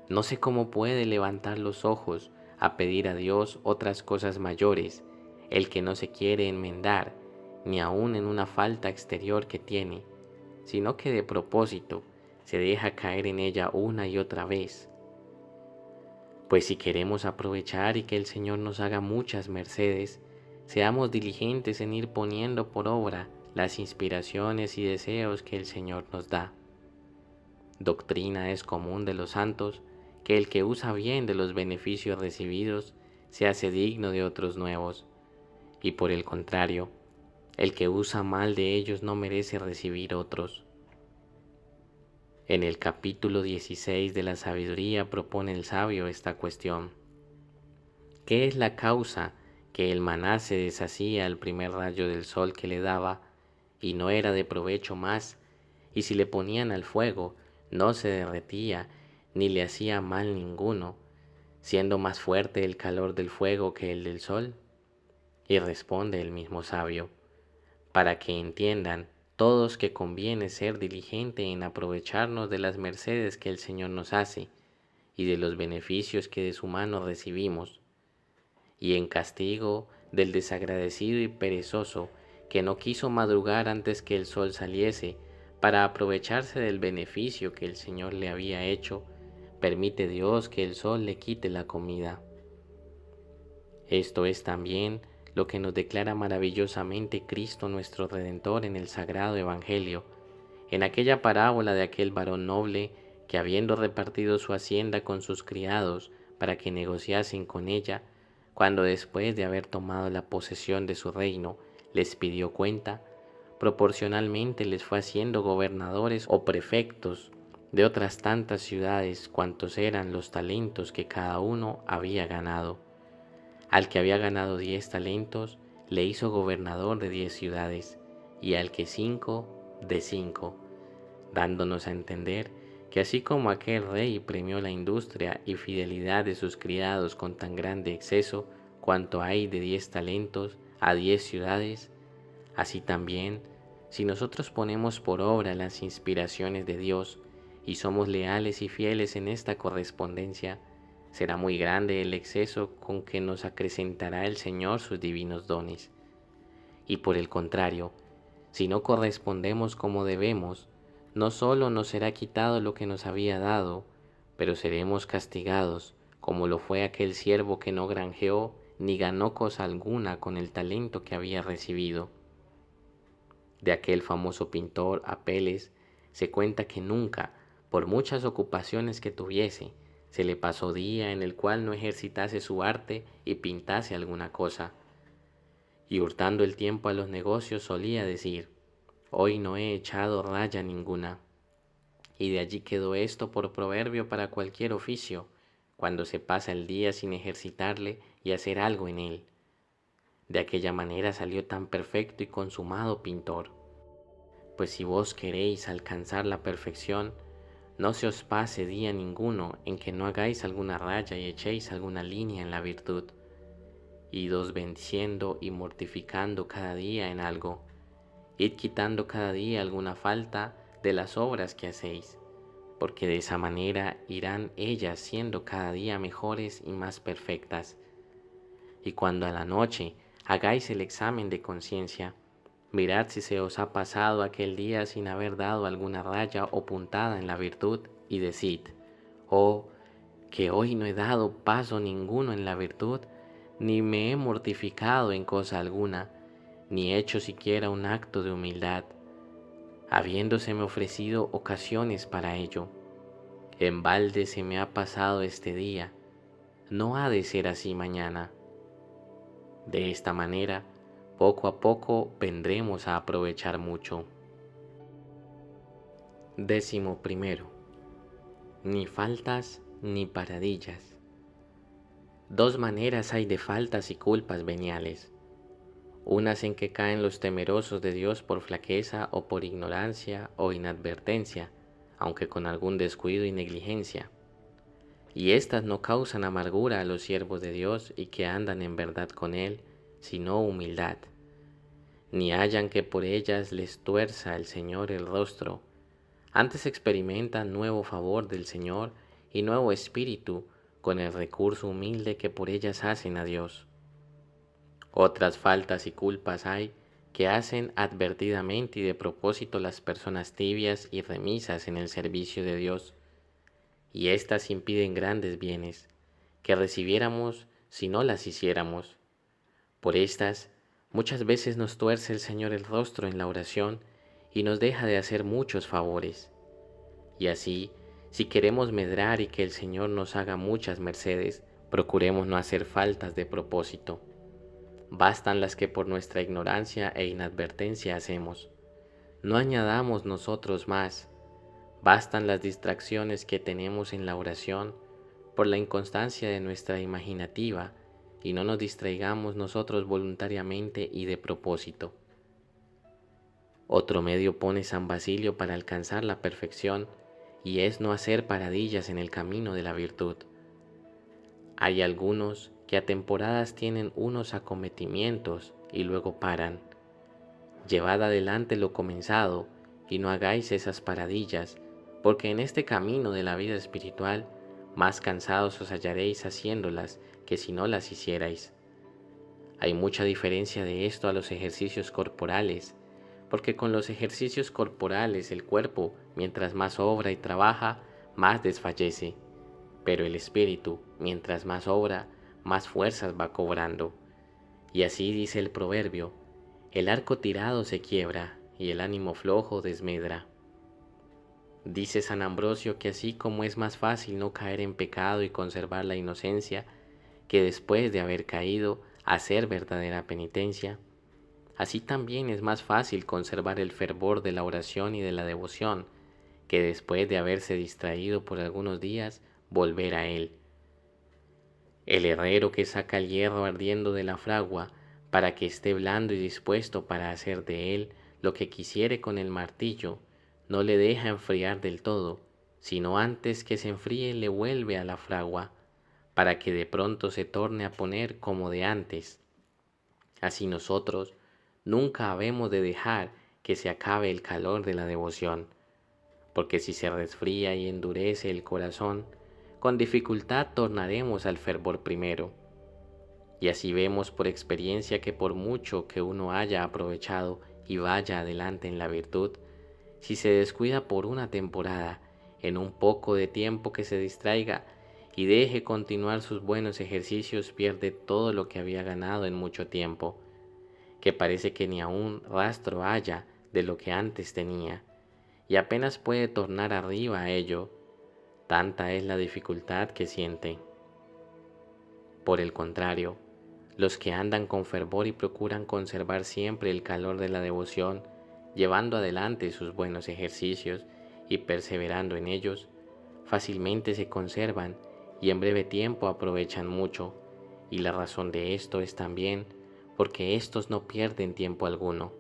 No sé cómo puede levantar los ojos a pedir a Dios otras cosas mayores el que no se quiere enmendar, ni aun en una falta exterior que tiene, sino que de propósito se deja caer en ella una y otra vez. Pues si queremos aprovechar y que el Señor nos haga muchas mercedes, seamos diligentes en ir poniendo por obra las inspiraciones y deseos que el Señor nos da. Doctrina es común de los santos que el que usa bien de los beneficios recibidos se hace digno de otros nuevos, y por el contrario, el que usa mal de ellos no merece recibir otros. En el capítulo 16 de la sabiduría propone el sabio esta cuestión: ¿qué es la causa que el maná se deshacía al primer rayo del sol que le daba, y no era de provecho más, y si le ponían al fuego, no se derretía, ni le hacía mal ninguno, siendo más fuerte el calor del fuego que el del sol? Y responde el mismo sabio: para que entiendan todos que conviene ser diligente en aprovecharnos de las mercedes que el Señor nos hace, y de los beneficios que de su mano recibimos, y en castigo del desagradecido y perezoso que no quiso madrugar antes que el sol saliese para aprovecharse del beneficio que el Señor le había hecho, permite Dios que el sol le quite la comida. Esto es también lo que nos declara maravillosamente Cristo nuestro Redentor en el Sagrado Evangelio, en aquella parábola de aquel varón noble que, habiendo repartido su hacienda con sus criados para que negociasen con ella, cuando después de haber tomado la posesión de su reino les pidió cuenta, proporcionalmente les fue haciendo gobernadores o prefectos de otras tantas ciudades cuantos eran los talentos que cada uno había ganado. Al que había ganado 10 talentos, le hizo gobernador de 10 ciudades, y al que 5, de 5, dándonos a entender que así como aquel rey premió la industria y fidelidad de sus criados con tan grande exceso cuanto hay de 10 talentos a 10 ciudades, así también, si nosotros ponemos por obra las inspiraciones de Dios y somos leales y fieles en esta correspondencia, será muy grande el exceso con que nos acrecentará el Señor sus divinos dones. Y por el contrario, si no correspondemos como debemos, no solo nos será quitado lo que nos había dado, pero seremos castigados, como lo fue aquel siervo que no granjeó ni ganó cosa alguna con el talento que había recibido. De aquel famoso pintor Apeles se cuenta que nunca, por muchas ocupaciones que tuviese, se le pasó día en el cual no ejercitase su arte y pintase alguna cosa. Y hurtando el tiempo a los negocios solía decir: hoy no he echado raya ninguna. Y de allí quedó esto por proverbio para cualquier oficio, cuando se pasa el día sin ejercitarle y hacer algo en él. De aquella manera salió tan perfecto y consumado pintor. Pues si vos queréis alcanzar la perfección, no se os pase día ninguno en que no hagáis alguna raya y echéis alguna línea en la virtud. Idos venciendo y mortificando cada día en algo. Id quitando cada día alguna falta de las obras que hacéis, porque de esa manera irán ellas siendo cada día mejores y más perfectas. Y cuando a la noche hagáis el examen de conciencia, mirad si se os ha pasado aquel día sin haber dado alguna raya o puntada en la virtud, y decid: oh, que hoy no he dado paso ninguno en la virtud, ni me he mortificado en cosa alguna, ni hecho siquiera un acto de humildad, habiéndoseme ofrecido ocasiones para ello. En balde se me ha pasado este día, no ha de ser así mañana. De esta manera, poco a poco vendremos a aprovechar mucho. 11. Ni faltas ni paradillas. Dos maneras hay de faltas y culpas veniales: unas en que caen los temerosos de Dios por flaqueza o por ignorancia o inadvertencia, aunque con algún descuido y negligencia, y éstas no causan amargura a los siervos de Dios y que andan en verdad con Él, sino humildad, ni hallan que por ellas les tuerza el Señor el rostro, antes experimentan nuevo favor del Señor y nuevo espíritu con el recurso humilde que por ellas hacen a Dios. Otras faltas y culpas hay que hacen advertidamente y de propósito las personas tibias y remisas en el servicio de Dios, y éstas impiden grandes bienes que recibiéramos si no las hiciéramos. Por estas muchas veces nos tuerce el Señor el rostro en la oración y nos deja de hacer muchos favores. Y así, si queremos medrar y que el Señor nos haga muchas mercedes, procuremos no hacer faltas de propósito. Bastan las que por nuestra ignorancia e inadvertencia hacemos. No añadamos nosotros más. Bastan las distracciones que tenemos en la oración por la inconstancia de nuestra imaginativa, y no nos distraigamos nosotros voluntariamente y de propósito. Otro medio pone San Basilio para alcanzar la perfección, y es no hacer paradillas en el camino de la virtud. Hay algunos que a temporadas tienen unos acometimientos y luego paran. Llevad adelante lo comenzado y no hagáis esas paradillas, porque en este camino de la vida espiritual más cansados os hallaréis haciéndolas que si no las hicierais. Hay mucha diferencia de esto a los ejercicios corporales, porque con los ejercicios corporales el cuerpo, mientras más obra y trabaja, más desfallece, pero el espíritu, mientras más obra, más fuerzas va cobrando. Y así dice el proverbio: el arco tirado se quiebra y el ánimo flojo desmedra. Dice San Ambrosio que así como es más fácil no caer en pecado y conservar la inocencia, que después de haber caído hacer verdadera penitencia, así también es más fácil conservar el fervor de la oración y de la devoción, que después de haberse distraído por algunos días, volver a él. El herrero que saca el hierro ardiendo de la fragua para que esté blando y dispuesto para hacer de él lo que quisiere con el martillo, no le deja enfriar del todo, sino antes que se enfríe le vuelve a la fragua, para que de pronto se torne a poner como de antes. Así nosotros nunca habemos de dejar que se acabe el calor de la devoción, porque si se resfría y endurece el corazón, con dificultad tornaremos al fervor primero. Y así vemos por experiencia que por mucho que uno haya aprovechado y vaya adelante en la virtud, si se descuida por una temporada, en un poco de tiempo que se distraiga y deje continuar sus buenos ejercicios, pierde todo lo que había ganado en mucho tiempo, que parece que ni aún rastro haya de lo que antes tenía, y apenas puede tornar arriba a ello, tanta es la dificultad que siente. Por el contrario, los que andan con fervor y procuran conservar siempre el calor de la devoción, llevando adelante sus buenos ejercicios y perseverando en ellos, fácilmente se conservan y en breve tiempo aprovechan mucho, y la razón de esto es también porque éstos no pierden tiempo alguno,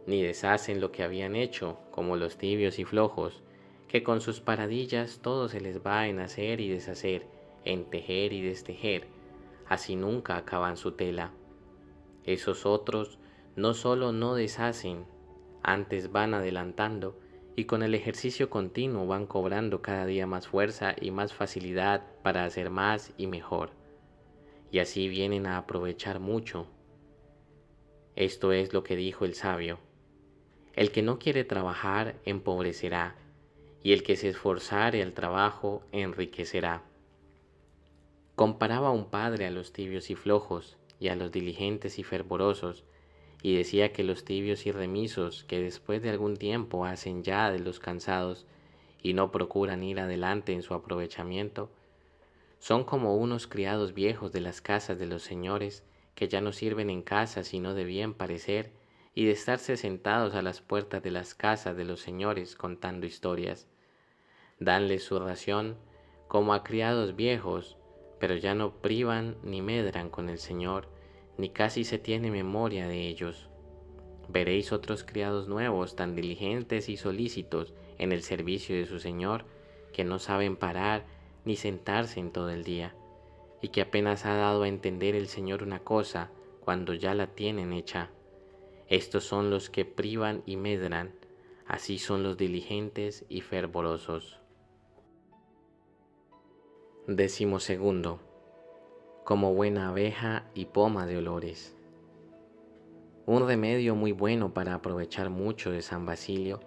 ni deshacen lo que habían hecho, como los tibios y flojos, que con sus paradillas todo se les va en hacer y deshacer, en tejer y destejer, así nunca acaban su tela. Esos otros no solo no deshacen, antes van adelantando, y con el ejercicio continuo van cobrando cada día más fuerza y más facilidad para hacer más y mejor, y así vienen a aprovechar mucho. Esto es lo que dijo el sabio: el que no quiere trabajar empobrecerá, y el que se esforzare al trabajo enriquecerá. Comparaba un padre a los tibios y flojos, y a los diligentes y fervorosos, y decía que los tibios y remisos, que después de algún tiempo hacen ya de los cansados y no procuran ir adelante en su aprovechamiento, son como unos criados viejos de las casas de los señores, que ya no sirven en casa sino de bien parecer y de estarse sentados a las puertas de las casas de los señores contando historias. Danles su ración como a criados viejos, pero ya no privan ni medran con el Señor, ni casi se tiene memoria de ellos. Veréis otros criados nuevos, tan diligentes y solícitos en el servicio de su Señor, que no saben parar ni sentarse en todo el día, y que apenas ha dado a entender el Señor una cosa cuando ya la tienen hecha. Estos son los que privan y medran, así son los diligentes y fervorosos. 12. Como buena abeja y poma de olores. Un remedio muy bueno para aprovechar mucho de San Basilio,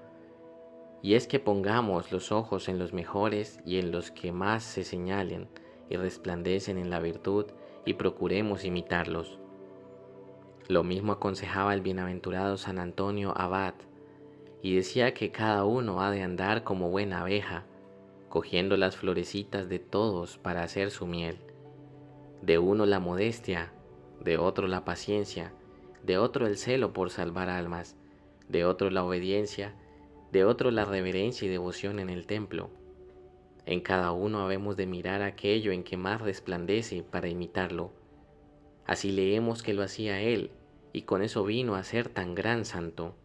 y es que pongamos los ojos en los mejores y en los que más se señalen y resplandecen en la virtud, y procuremos imitarlos. Lo mismo aconsejaba el bienaventurado San Antonio Abad, y decía que cada uno ha de andar como buena abeja, cogiendo las florecitas de todos para hacer su miel. De uno la modestia, de otro la paciencia, de otro el celo por salvar almas, de otro la obediencia, de otro la reverencia y devoción en el templo. En cada uno habemos de mirar aquello en que más resplandece para imitarlo. Así leemos que lo hacía él, y con eso vino a ser tan gran santo.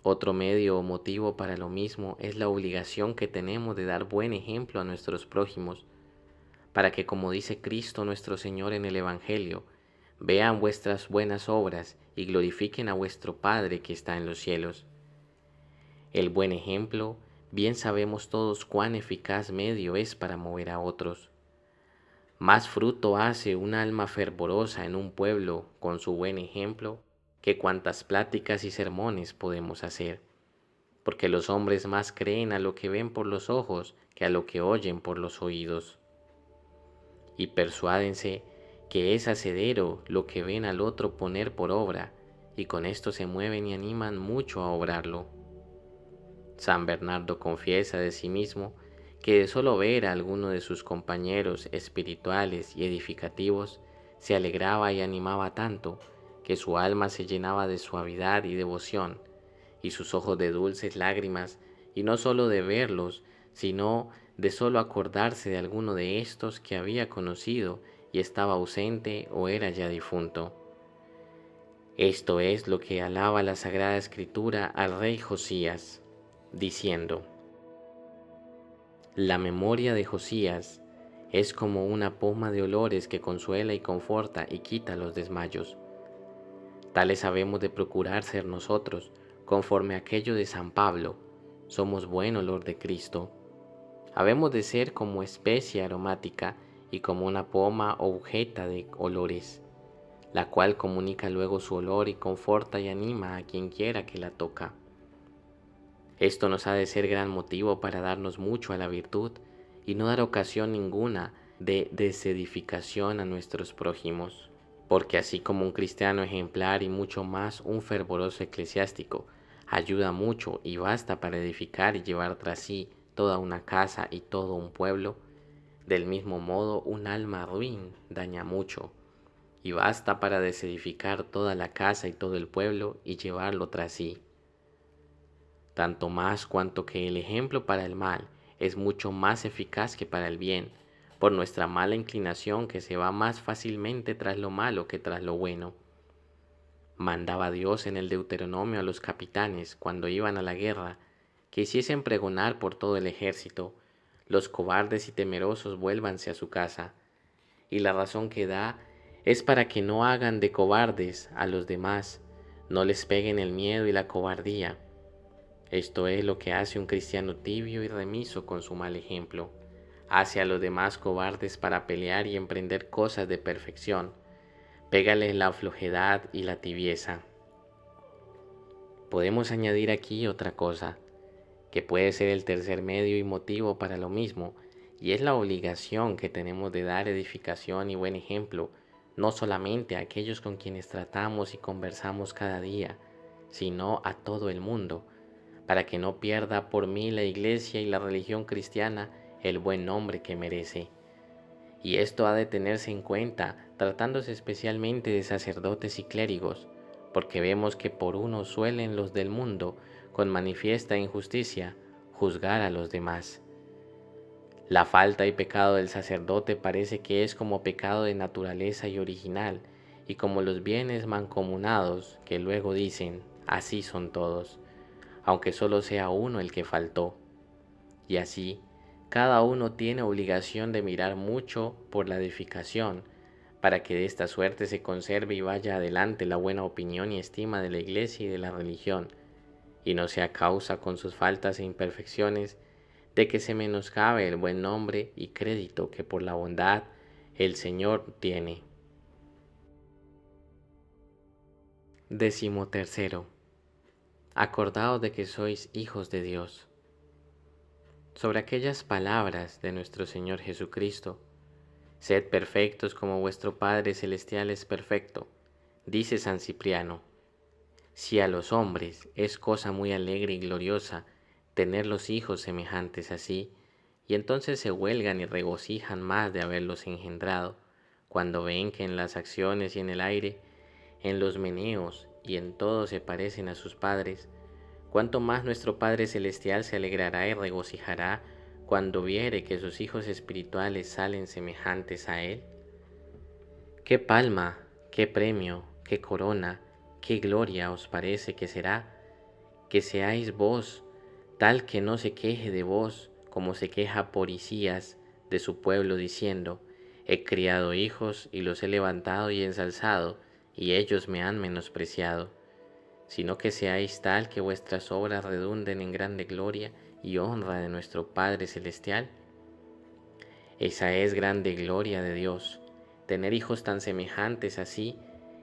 Otro medio o motivo para lo mismo es la obligación que tenemos de dar buen ejemplo a nuestros prójimos, para que, como dice Cristo nuestro Señor en el Evangelio, vean vuestras buenas obras y glorifiquen a vuestro Padre que está en los cielos. El buen ejemplo, bien sabemos todos cuán eficaz medio es para mover a otros. Más fruto hace un alma fervorosa en un pueblo con su buen ejemplo que cuantas pláticas y sermones podemos hacer, porque los hombres más creen a lo que ven por los ojos que a lo que oyen por los oídos. Y persuádense que es hacedero lo que ven al otro poner por obra, y con esto se mueven y animan mucho a obrarlo. San Bernardo confiesa de sí mismo que de solo ver a alguno de sus compañeros espirituales y edificativos se alegraba y animaba tanto que su alma se llenaba de suavidad y devoción, y sus ojos de dulces lágrimas y no solo de verlos, sino de solo acordarse de alguno de estos que había conocido y estaba ausente o era ya difunto. Esto es lo que alaba la Sagrada Escritura al rey Josías, diciendo: La memoria de Josías es como una poma de olores que consuela y conforta y quita los desmayos. Tales habemos de procurar ser nosotros, conforme a aquello de San Pablo: somos buen olor de Cristo. Habemos de ser como especie aromática y como una poma o agujeta de olores, la cual comunica luego su olor y conforta y anima a quien quiera que la toca. Esto nos ha de ser gran motivo para darnos mucho a la virtud y no dar ocasión ninguna de desedificación a nuestros prójimos, porque así como un cristiano ejemplar y mucho más un fervoroso eclesiástico ayuda mucho y basta para edificar y llevar tras sí toda una casa y todo un pueblo, del mismo modo un alma ruin daña mucho y basta para desedificar toda la casa y todo el pueblo y llevarlo tras sí. Tanto más cuanto que el ejemplo para el mal es mucho más eficaz que para el bien, por nuestra mala inclinación que se va más fácilmente tras lo malo que tras lo bueno. Mandaba Dios en el Deuteronomio a los capitanes, cuando iban a la guerra, que hiciesen pregonar por todo el ejército: los cobardes y temerosos vuélvanse a su casa. Y la razón que da es para que no hagan de cobardes a los demás, no les peguen el miedo y la cobardía. Esto es lo que hace un cristiano tibio y remiso con su mal ejemplo. Hace a los demás cobardes para pelear y emprender cosas de perfección. Pégales la flojedad y la tibieza. Podemos añadir aquí otra cosa, que puede ser el tercer medio y motivo para lo mismo, y es la obligación que tenemos de dar edificación y buen ejemplo, no solamente a aquellos con quienes tratamos y conversamos cada día, sino a todo el mundo, para que no pierda por mí la Iglesia y la religión cristiana el buen nombre que merece. Y esto ha de tenerse en cuenta, tratándose especialmente de sacerdotes y clérigos, porque vemos que por uno suelen los del mundo, con manifiesta injusticia, juzgar a los demás. La falta y pecado del sacerdote parece que es como pecado de naturaleza y original, y como los bienes mancomunados, que luego dicen: así son todos, aunque solo sea uno el que faltó. Y así, cada uno tiene obligación de mirar mucho por la edificación, para que de esta suerte se conserve y vaya adelante la buena opinión y estima de la Iglesia y de la religión, y no sea causa con sus faltas e imperfecciones de que se menoscabe el buen nombre y crédito que por la bondad el Señor tiene. 13. Acordaos de que sois hijos de Dios. Sobre aquellas palabras de nuestro Señor Jesucristo: sed perfectos como vuestro Padre Celestial es perfecto, dice San Cipriano: si a los hombres es cosa muy alegre y gloriosa tener los hijos semejantes así, y entonces se huelgan y regocijan más de haberlos engendrado, cuando ven que en las acciones y en el aire, en los meneos y en todo se parecen a sus padres, cuánto más nuestro Padre Celestial se alegrará y regocijará cuando viere que sus hijos espirituales salen semejantes a Él. ¿Qué palma, qué premio, qué corona, qué gloria os parece que será que seáis vos tal que no se queje de vos como se queja Porisías de su pueblo, diciendo: he criado hijos y los he levantado y ensalzado, y ellos me han menospreciado? Sino que seáis tal que vuestras obras redunden en grande gloria y honra de nuestro Padre Celestial. Esa es grande gloria de Dios, tener hijos tan semejantes así,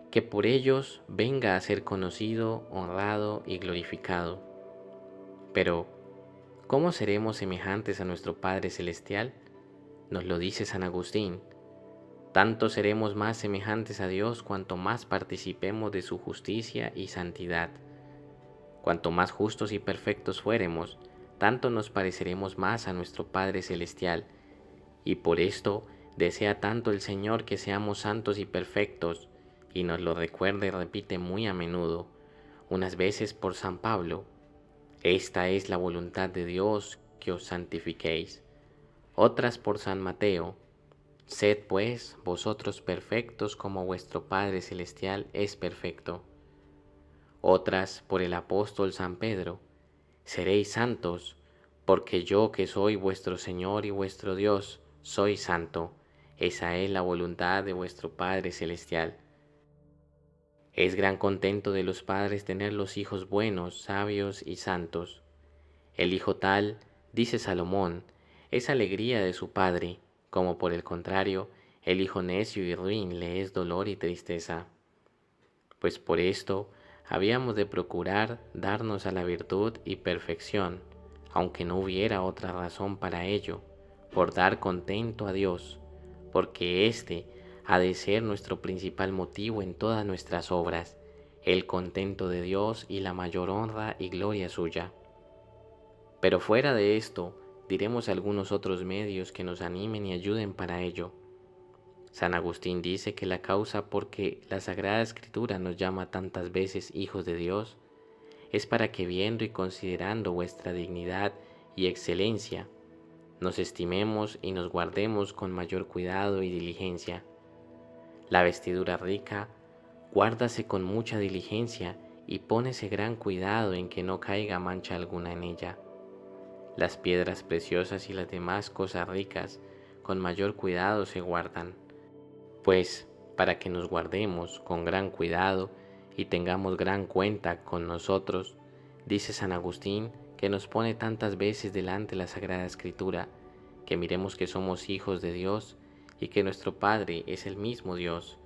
que por ellos venga a ser conocido, honrado y glorificado. Pero, ¿cómo seremos semejantes a nuestro Padre Celestial? Nos lo dice San Agustín: tanto seremos más semejantes a Dios cuanto más participemos de su justicia y santidad. Cuanto más justos y perfectos fuéremos, tanto nos pareceremos más a nuestro Padre Celestial, y por esto desea tanto el Señor que seamos santos y perfectos, y nos lo recuerda y repite muy a menudo, unas veces por San Pablo: Esta es la voluntad de Dios, que os santifiquéis. Otras por San Mateo. Sed pues vosotros perfectos como vuestro Padre Celestial es perfecto. Otras por el apóstol San Pedro. Seréis santos, porque yo que soy vuestro Señor y vuestro Dios, soy santo. Esa es la voluntad de vuestro Padre Celestial. Es gran contento de los padres tener los hijos buenos, sabios y santos. El hijo tal, dice Salomón, es alegría de su padre, como por el contrario, el hijo necio y ruin le es dolor y tristeza. Pues por esto habíamos de procurar darnos a la virtud y perfección, aunque no hubiera otra razón para ello, por dar contento a Dios, porque éste ha de ser nuestro principal motivo en todas nuestras obras, el contento de Dios y la mayor honra y gloria suya. Pero fuera de esto, diremos algunos otros medios que nos animen y ayuden para ello. San Agustín dice que la causa por que la Sagrada Escritura nos llama tantas veces hijos de Dios es para que, viendo y considerando vuestra dignidad y excelencia, nos estimemos y nos guardemos con mayor cuidado y diligencia. La vestidura rica, guárdase con mucha diligencia y pónese gran cuidado en que no caiga mancha alguna en ella. Las piedras preciosas y las demás cosas ricas con mayor cuidado se guardan, pues para que nos guardemos con gran cuidado y tengamos gran cuenta con nosotros, dice San Agustín que nos pone tantas veces delante la Sagrada Escritura, que miremos que somos hijos de Dios y que nuestro Padre es el mismo Dios,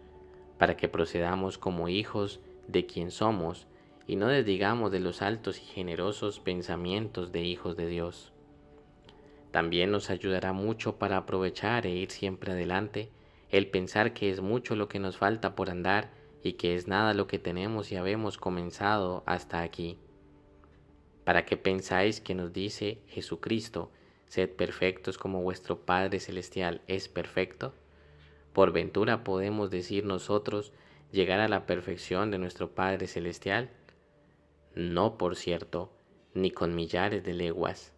para que procedamos como hijos de quien somos y no desdigamos de los altos y generosos pensamientos de hijos de Dios. También nos ayudará mucho para aprovechar e ir siempre adelante el pensar que es mucho lo que nos falta por andar y que es nada lo que tenemos y habemos comenzado hasta aquí. ¿Para qué pensáis que nos dice Jesucristo, sed perfectos como vuestro Padre Celestial es perfecto? ¿Por ventura podemos decir nosotros llegar a la perfección de nuestro Padre Celestial? No, por cierto, ni con millares de leguas.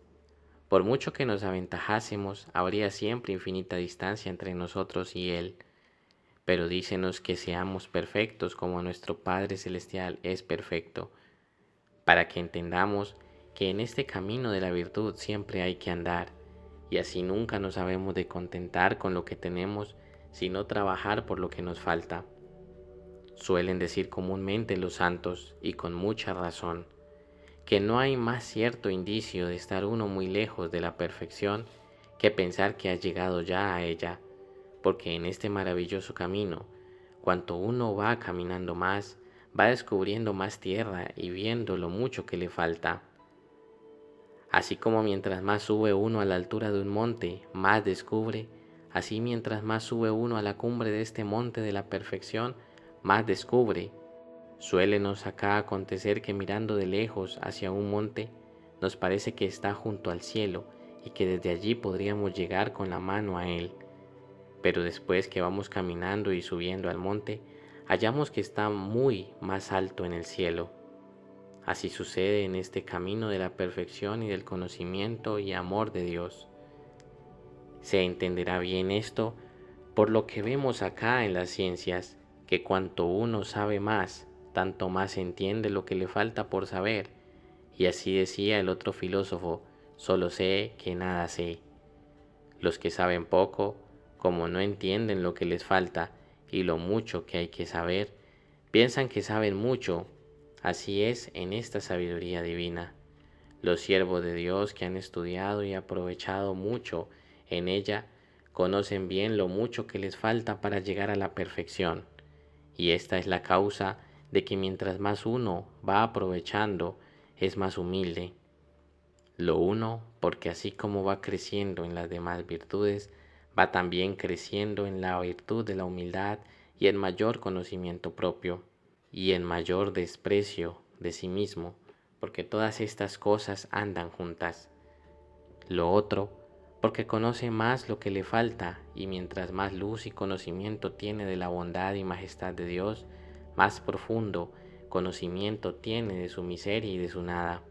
Por mucho que nos aventajásemos, habría siempre infinita distancia entre nosotros y Él. Pero dícenos que seamos perfectos como nuestro Padre Celestial es perfecto, para que entendamos que en este camino de la virtud siempre hay que andar, y así nunca nos habemos de contentar con lo que tenemos, sino trabajar por lo que nos falta. Suelen decir comúnmente los santos, y con mucha razón, que no hay más cierto indicio de estar uno muy lejos de la perfección que pensar que ha llegado ya a ella, porque en este maravilloso camino, cuanto uno va caminando más, va descubriendo más tierra y viendo lo mucho que le falta. Así como mientras más sube uno a la altura de un monte, más descubre, así mientras más sube uno a la cumbre de este monte de la perfección, más descubre. Suélenos acá acontecer que mirando de lejos hacia un monte, nos parece que está junto al cielo y que desde allí podríamos llegar con la mano a él. Pero después que vamos caminando y subiendo al monte, hallamos que está muy más alto en el cielo. Así sucede en este camino de la perfección y del conocimiento y amor de Dios. Se entenderá bien esto por lo que vemos acá en las ciencias, que cuanto uno sabe más, tanto más entiende lo que le falta por saber. Y así decía el otro filósofo, solo sé que nada sé. Los que saben poco, como no entienden lo que les falta y lo mucho que hay que saber, piensan que saben mucho. Así es en esta sabiduría divina. Los siervos de Dios que han estudiado y aprovechado mucho en ella, conocen bien lo mucho que les falta para llegar a la perfección. Y esta es la causa de que mientras más uno va aprovechando, es más humilde. Lo uno, porque así como va creciendo en las demás virtudes, va también creciendo en la virtud de la humildad y en mayor conocimiento propio, y en mayor desprecio de sí mismo, porque todas estas cosas andan juntas. Lo otro, porque conoce más lo que le falta, y mientras más luz y conocimiento tiene de la bondad y majestad de Dios, más profundo conocimiento tiene de su miseria y de su nada.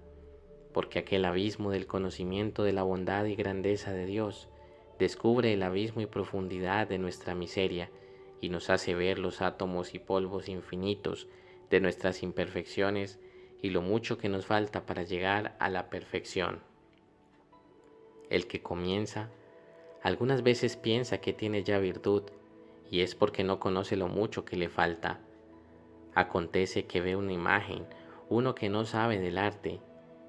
porque aquel abismo del conocimiento de la bondad y grandeza de Dios descubre el abismo y profundidad de nuestra miseria y nos hace ver los átomos y polvos infinitos de nuestras imperfecciones y lo mucho que nos falta para llegar a la perfección. El que comienza algunas veces piensa que tiene ya virtud y es porque no conoce lo mucho que le falta. Acontece que ve una imagen, uno que no sabe del arte,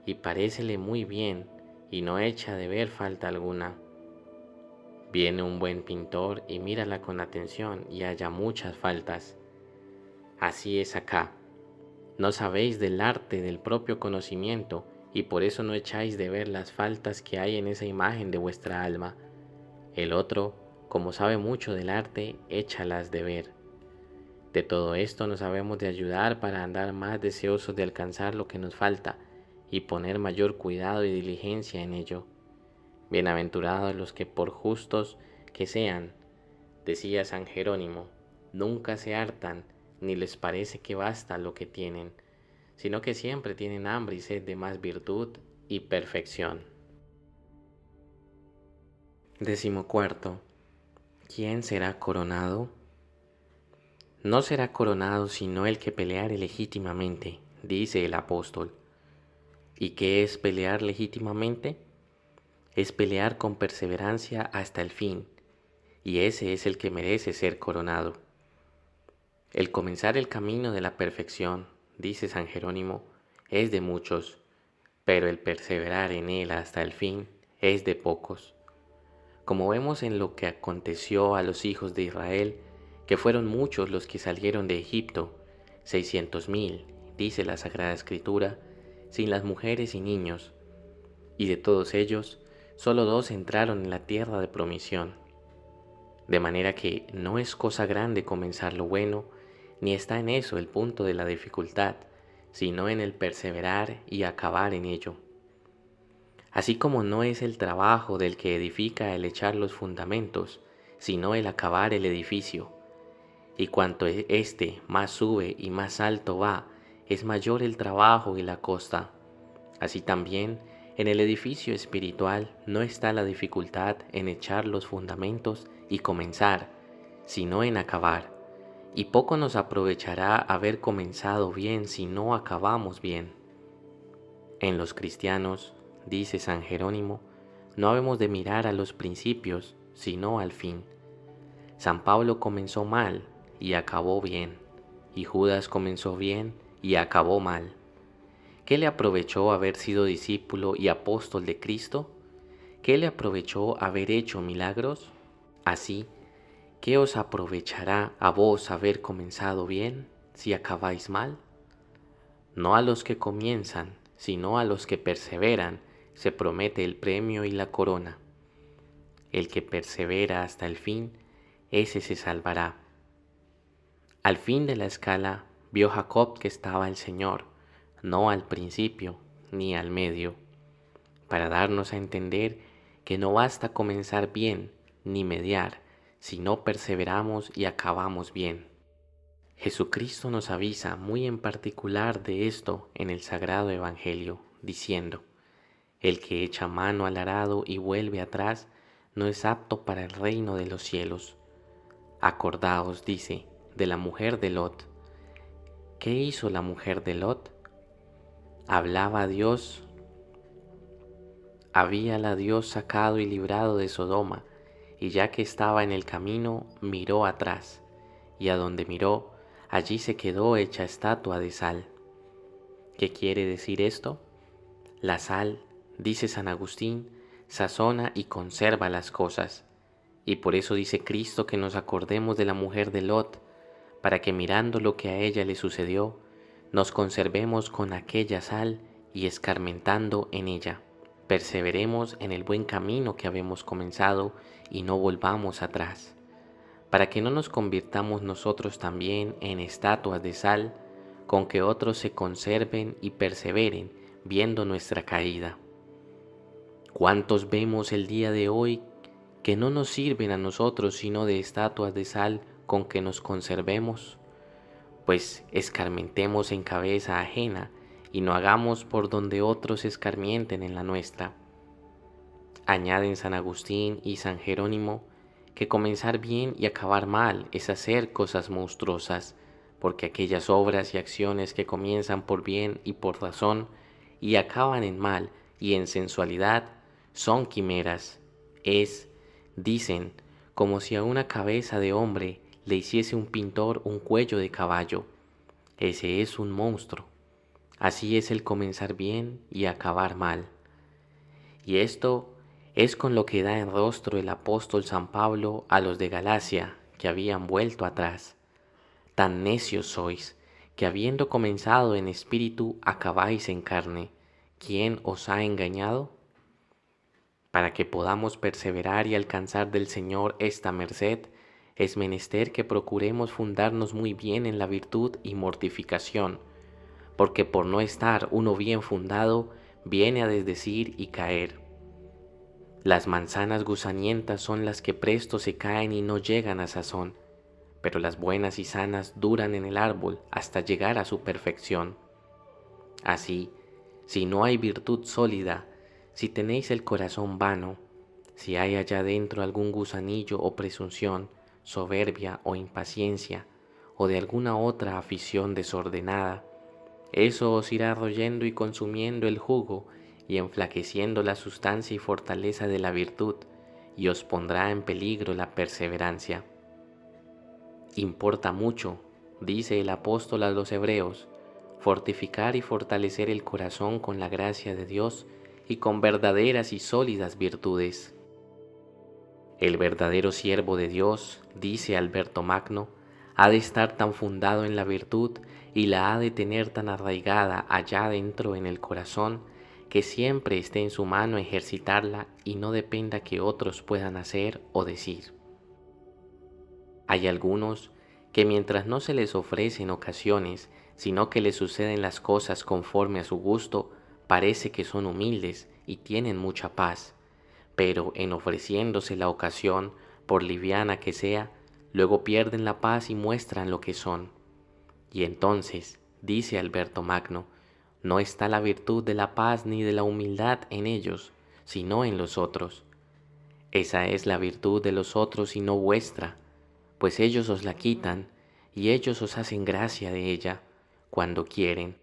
y parécele muy bien y no echa de ver falta alguna. Viene un buen pintor y mírala con atención y halla muchas faltas. Así es acá. No sabéis del arte del propio conocimiento y por eso no echáis de ver las faltas que hay en esa imagen de vuestra alma. El otro, como sabe mucho del arte, échalas de ver. De todo esto nos habemos de ayudar para andar más deseosos de alcanzar lo que nos falta y poner mayor cuidado y diligencia en ello. Bienaventurados los que por justos que sean, decía San Jerónimo, nunca se hartan ni les parece que basta lo que tienen, sino que siempre tienen hambre y sed de más virtud y perfección. 14. ¿Quién será coronado? No será coronado sino el que peleare legítimamente, dice el apóstol. ¿Y qué es pelear legítimamente? Es pelear con perseverancia hasta el fin, y ese es el que merece ser coronado. El comenzar el camino de la perfección, dice San Jerónimo, es de muchos, pero el perseverar en él hasta el fin es de pocos. Como vemos en lo que aconteció a los hijos de Israel, que fueron muchos los que salieron de Egipto, 600,000, dice la Sagrada Escritura, sin las mujeres y niños, y de todos ellos, solo 2 entraron en la tierra de promisión. De manera que no es cosa grande comenzar lo bueno, ni está en eso el punto de la dificultad, sino en el perseverar y acabar en ello. Así como no es el trabajo del que edifica el echar los fundamentos, sino el acabar el edificio. Y cuanto éste más sube y más alto va, es mayor el trabajo y la costa. Así también, en el edificio espiritual no está la dificultad en echar los fundamentos y comenzar, sino en acabar. Y poco nos aprovechará haber comenzado bien si no acabamos bien. En los cristianos, dice San Jerónimo, no habemos de mirar a los principios, sino al fin. San Pablo comenzó mal y acabó bien, y Judas comenzó bien y acabó mal. ¿Qué le aprovechó haber sido discípulo y apóstol de Cristo? ¿Qué le aprovechó haber hecho milagros? Así, ¿qué os aprovechará a vos haber comenzado bien si acabáis mal? No a los que comienzan, sino a los que perseveran, se promete el premio y la corona. El que persevera hasta el fin, ese se salvará. Al fin de la escala vio Jacob que estaba el Señor, no al principio ni al medio, para darnos a entender que no basta comenzar bien ni mediar, si no perseveramos y acabamos bien. Jesucristo nos avisa muy en particular de esto en el Sagrado Evangelio, diciendo, el que echa mano al arado y vuelve atrás, no es apto para el reino de los cielos. Acordaos, dice, de la mujer de Lot. ¿Qué hizo la mujer de Lot? Hablaba a Dios, habíala Dios sacado y librado de Sodoma, y ya que estaba en el camino, miró atrás, y a donde miró, allí se quedó hecha estatua de sal. ¿Qué quiere decir esto? La sal, dice San Agustín, sazona y conserva las cosas, y por eso dice Cristo que nos acordemos de la mujer de Lot, para que mirando lo que a ella le sucedió, nos conservemos con aquella sal y escarmentando en ella, perseveremos en el buen camino que habemos comenzado y no volvamos atrás, para que no nos convirtamos nosotros también en estatuas de sal, con que otros se conserven y perseveren viendo nuestra caída. ¿Cuántos vemos el día de hoy que no nos sirven a nosotros sino de estatuas de sal con que nos conservemos? Pues escarmentemos en cabeza ajena y no hagamos por donde otros escarmienten en la nuestra. Añaden San Agustín y San Jerónimo que comenzar bien y acabar mal es hacer cosas monstruosas, porque aquellas obras y acciones que comienzan por bien y por razón y acaban en mal y en sensualidad son quimeras. Es, dicen, como si a una cabeza de hombre le hiciese un pintor un cuello de caballo. Ese es un monstruo. Así es el comenzar bien y acabar mal. Y esto es con lo que da en rostro el apóstol San Pablo a los de Galacia que habían vuelto atrás. Tan necios sois, que habiendo comenzado en espíritu acabáis en carne. ¿Quién os ha engañado? Para que podamos perseverar y alcanzar del Señor esta merced, es menester que procuremos fundarnos muy bien en la virtud y mortificación, porque por no estar uno bien fundado, viene a desdecir y caer. Las manzanas gusanientas son las que presto se caen y no llegan a sazón, pero las buenas y sanas duran en el árbol hasta llegar a su perfección. Así, si no hay virtud sólida, si tenéis el corazón vano, si hay allá dentro algún gusanillo o presunción, soberbia o impaciencia, o de alguna otra afición desordenada, eso os irá royendo y consumiendo el jugo y enflaqueciendo la sustancia y fortaleza de la virtud, y os pondrá en peligro la perseverancia. Importa mucho, dice el apóstol a los hebreos, fortificar y fortalecer el corazón con la gracia de Dios y con verdaderas y sólidas virtudes. El verdadero siervo de Dios, dice Alberto Magno, ha de estar tan fundado en la virtud y la ha de tener tan arraigada allá dentro en el corazón que siempre esté en su mano ejercitarla y no dependa que otros puedan hacer o decir. Hay algunos que mientras no se les ofrecen ocasiones, sino que les suceden las cosas conforme a su gusto, parece que son humildes y tienen mucha paz, pero en ofreciéndose la ocasión, por liviana que sea, luego pierden la paz y muestran lo que son. Y entonces, dice Alberto Magno, no está la virtud de la paz ni de la humildad en ellos, sino en los otros. Esa es la virtud de los otros y no vuestra, pues ellos os la quitan y ellos os hacen gracia de ella cuando quieren.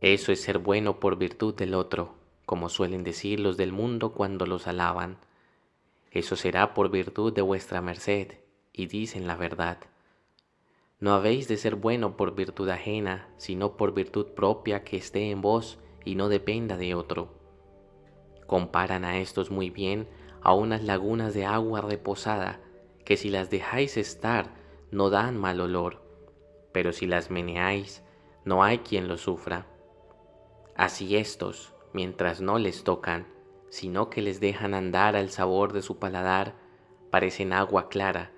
Eso es ser bueno por virtud del otro, como suelen decir los del mundo cuando los alaban. Eso será por virtud de vuestra merced, y dicen la verdad. No habéis de ser bueno por virtud ajena, sino por virtud propia que esté en vos y no dependa de otro. Comparan a estos muy bien a unas lagunas de agua reposada, que si las dejáis estar no dan mal olor, pero si las meneáis no hay quien lo sufra. Así estos, mientras no les tocan, sino que les dejan andar al sabor de su paladar, parecen agua clara,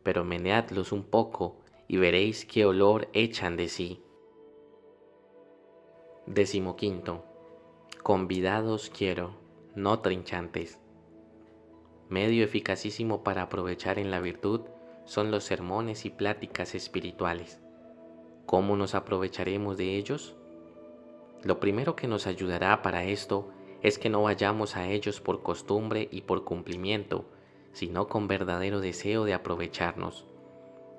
pero meneadlos un poco y veréis qué olor echan de sí. 15. Convidados quiero, no trinchantes. Medio eficacísimo para aprovechar en la virtud son los sermones y pláticas espirituales. ¿Cómo nos aprovecharemos de ellos? Lo primero que nos ayudará para esto es que no vayamos a ellos por costumbre y por cumplimiento, sino con verdadero deseo de aprovecharnos.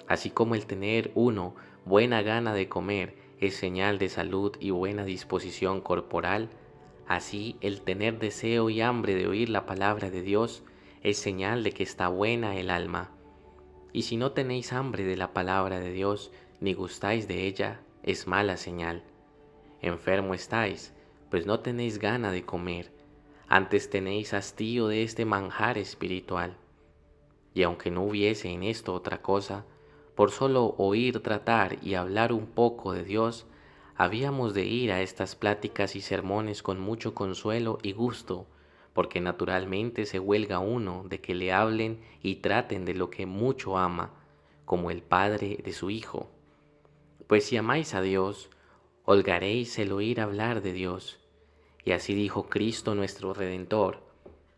Así como el tener uno buena gana de comer es señal de salud y buena disposición corporal, así el tener deseo y hambre de oír la palabra de Dios es señal de que está buena el alma. Y si no tenéis hambre de la palabra de Dios ni gustáis de ella, es mala señal. Enfermo estáis, pues no tenéis gana de comer, antes tenéis hastío de este manjar espiritual. Y aunque no hubiese en esto otra cosa, por solo oír tratar y hablar un poco de Dios, habíamos de ir a estas pláticas y sermones con mucho consuelo y gusto, porque naturalmente se huelga uno de que le hablen y traten de lo que mucho ama, como el Padre de su Hijo. Pues si amáis a Dios, holgaréis el oír hablar de Dios. Y así dijo Cristo nuestro Redentor: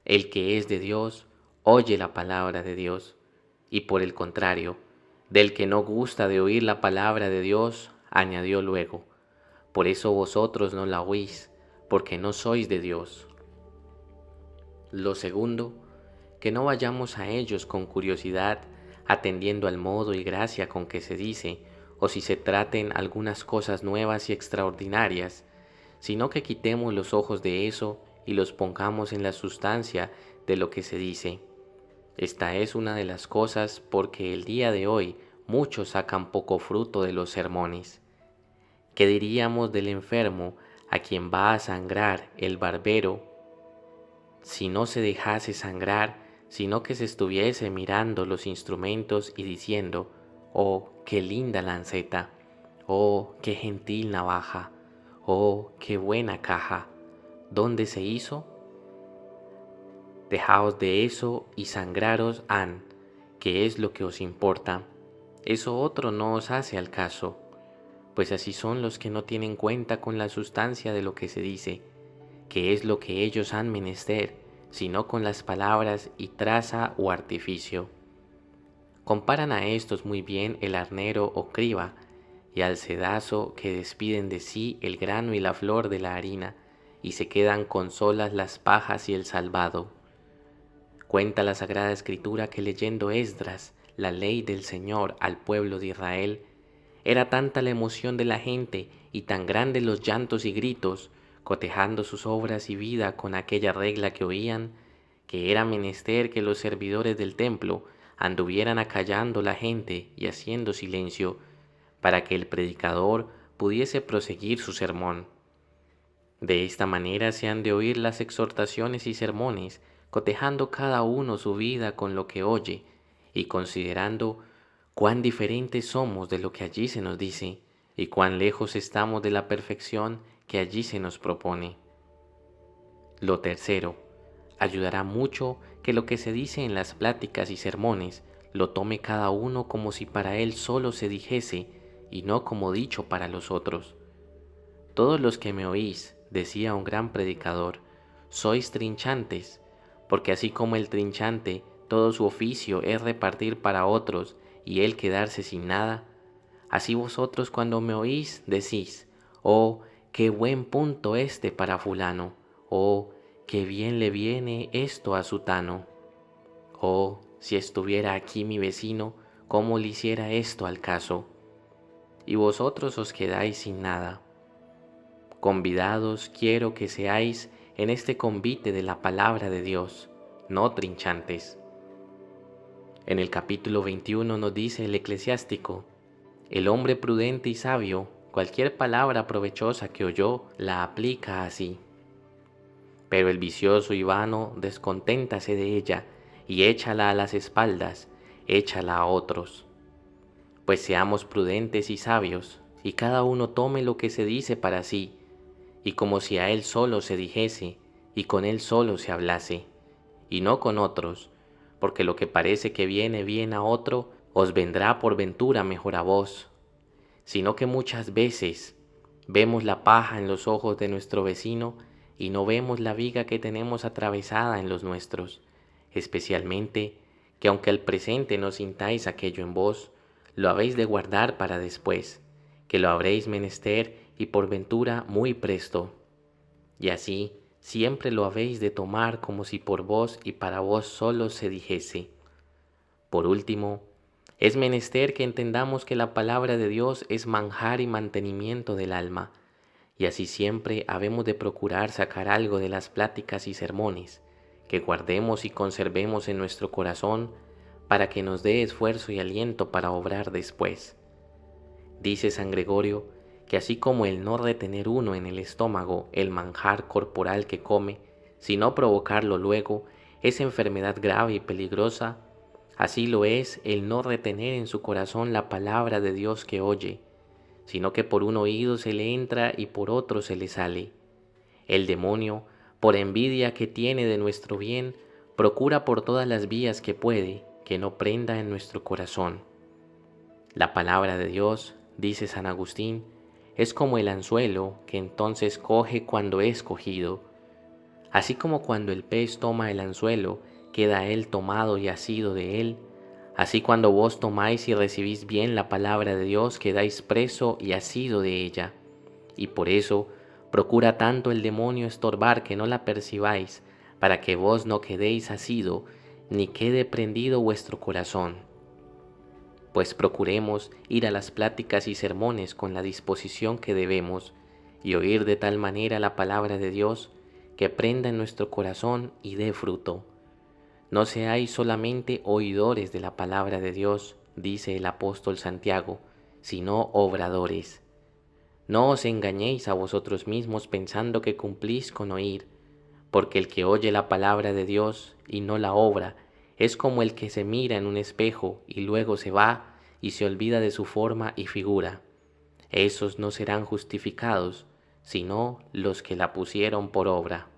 el que es de Dios, oye la palabra de Dios. Y por el contrario, del que no gusta de oír la palabra de Dios, añadió luego: Por eso vosotros no la oís, porque no sois de Dios. Lo segundo, que no vayamos a ellos con curiosidad, atendiendo al modo y gracia con que se dice, o si se traten algunas cosas nuevas y extraordinarias, sino que quitemos los ojos de eso y los pongamos en la sustancia de lo que se dice. Esta es una de las cosas porque el día de hoy muchos sacan poco fruto de los sermones. ¿Qué diríamos del enfermo a quien va a sangrar el barbero si no se dejase sangrar, sino que se estuviese mirando los instrumentos y diciendo: «Oh, qué linda lanceta! Oh, qué gentil navaja! Oh, qué buena caja! ¿Dónde se hizo? Dejaos de eso y sangraros han, que es lo que os importa. Eso otro no os hace al caso, pues así son los que no tienen cuenta con la sustancia de lo que se dice, que es lo que ellos han menester, sino con las palabras y traza o artificio». Comparan a estos muy bien el arnero o criba y al cedazo que despiden de sí el grano y la flor de la harina y se quedan con solas las pajas y el salvado. Cuenta la Sagrada Escritura que leyendo Esdras la ley del Señor al pueblo de Israel, era tanta la emoción de la gente y tan grandes los llantos y gritos, cotejando sus obras y vida con aquella regla que oían, que era menester que los servidores del templo anduvieran acallando la gente y haciendo silencio, para que el predicador pudiese proseguir su sermón. De esta manera se han de oír las exhortaciones y sermones, cotejando cada uno su vida con lo que oye, y considerando cuán diferentes somos de lo que allí se nos dice, y cuán lejos estamos de la perfección que allí se nos propone. Lo tercero, ayudará mucho que lo que se dice en las pláticas y sermones lo tome cada uno como si para él solo se dijese y no como dicho para los otros. Todos los que me oís, decía un gran predicador, sois trinchantes, porque así como el trinchante todo su oficio es repartir para otros y él quedarse sin nada, así vosotros cuando me oís decís: «Oh, qué buen punto este para fulano», «Oh, qué bien le viene esto a sutano», «Oh, si estuviera aquí mi vecino, cómo le hiciera esto al caso», y vosotros os quedáis sin nada. Convidados quiero que seáis en este convite de la palabra de Dios, no trinchantes. En el capítulo 21 nos dice el eclesiástico: «El hombre prudente y sabio, cualquier palabra provechosa que oyó, la aplica así. Pero el vicioso y vano desconténtase de ella y échala a las espaldas, échala a otros. Pues seamos prudentes y sabios, y cada uno tome lo que se dice para sí, y como si a él solo se dijese, y con él solo se hablase, y no con otros, porque lo que parece que viene bien a otro, os vendrá por ventura mejor a vos, sino que muchas veces vemos la paja en los ojos de nuestro vecino y no vemos la viga que tenemos atravesada en los nuestros, especialmente que aunque al presente no sintáis aquello en vos, lo habéis de guardar para después, que lo habréis menester y por ventura muy presto. Y así siempre lo habéis de tomar como si por vos y para vos solo se dijese. Por último, es menester que entendamos que la palabra de Dios es manjar y mantenimiento del alma, y así siempre habemos de procurar sacar algo de las pláticas y sermones, que guardemos y conservemos en nuestro corazón, para que nos dé esfuerzo y aliento para obrar después. Dice San Gregorio que así como el no retener uno en el estómago el manjar corporal que come, sino provocarlo luego, es enfermedad grave y peligrosa, así lo es el no retener en su corazón la palabra de Dios que oye, sino que por un oído se le entra y por otro se le sale. El demonio, por envidia que tiene de nuestro bien, procura por todas las vías que puede que no prenda en nuestro corazón. La palabra de Dios, dice San Agustín, es como el anzuelo que entonces coge cuando es cogido. Así como cuando el pez toma el anzuelo, queda él tomado y asido de él, así cuando vos tomáis y recibís bien la palabra de Dios, quedáis preso y asido de ella, y por eso procura tanto el demonio estorbar que no la percibáis, para que vos no quedéis asido, ni quede prendido vuestro corazón. Pues procuremos ir a las pláticas y sermones con la disposición que debemos, y oír de tal manera la palabra de Dios, que prenda en nuestro corazón y dé fruto. No seáis solamente oidores de la palabra de Dios, dice el apóstol Santiago, sino obradores. No os engañéis a vosotros mismos pensando que cumplís con oír, porque el que oye la palabra de Dios y no la obra, es como el que se mira en un espejo y luego se va y se olvida de su forma y figura. Esos no serán justificados, sino los que la pusieron por obra.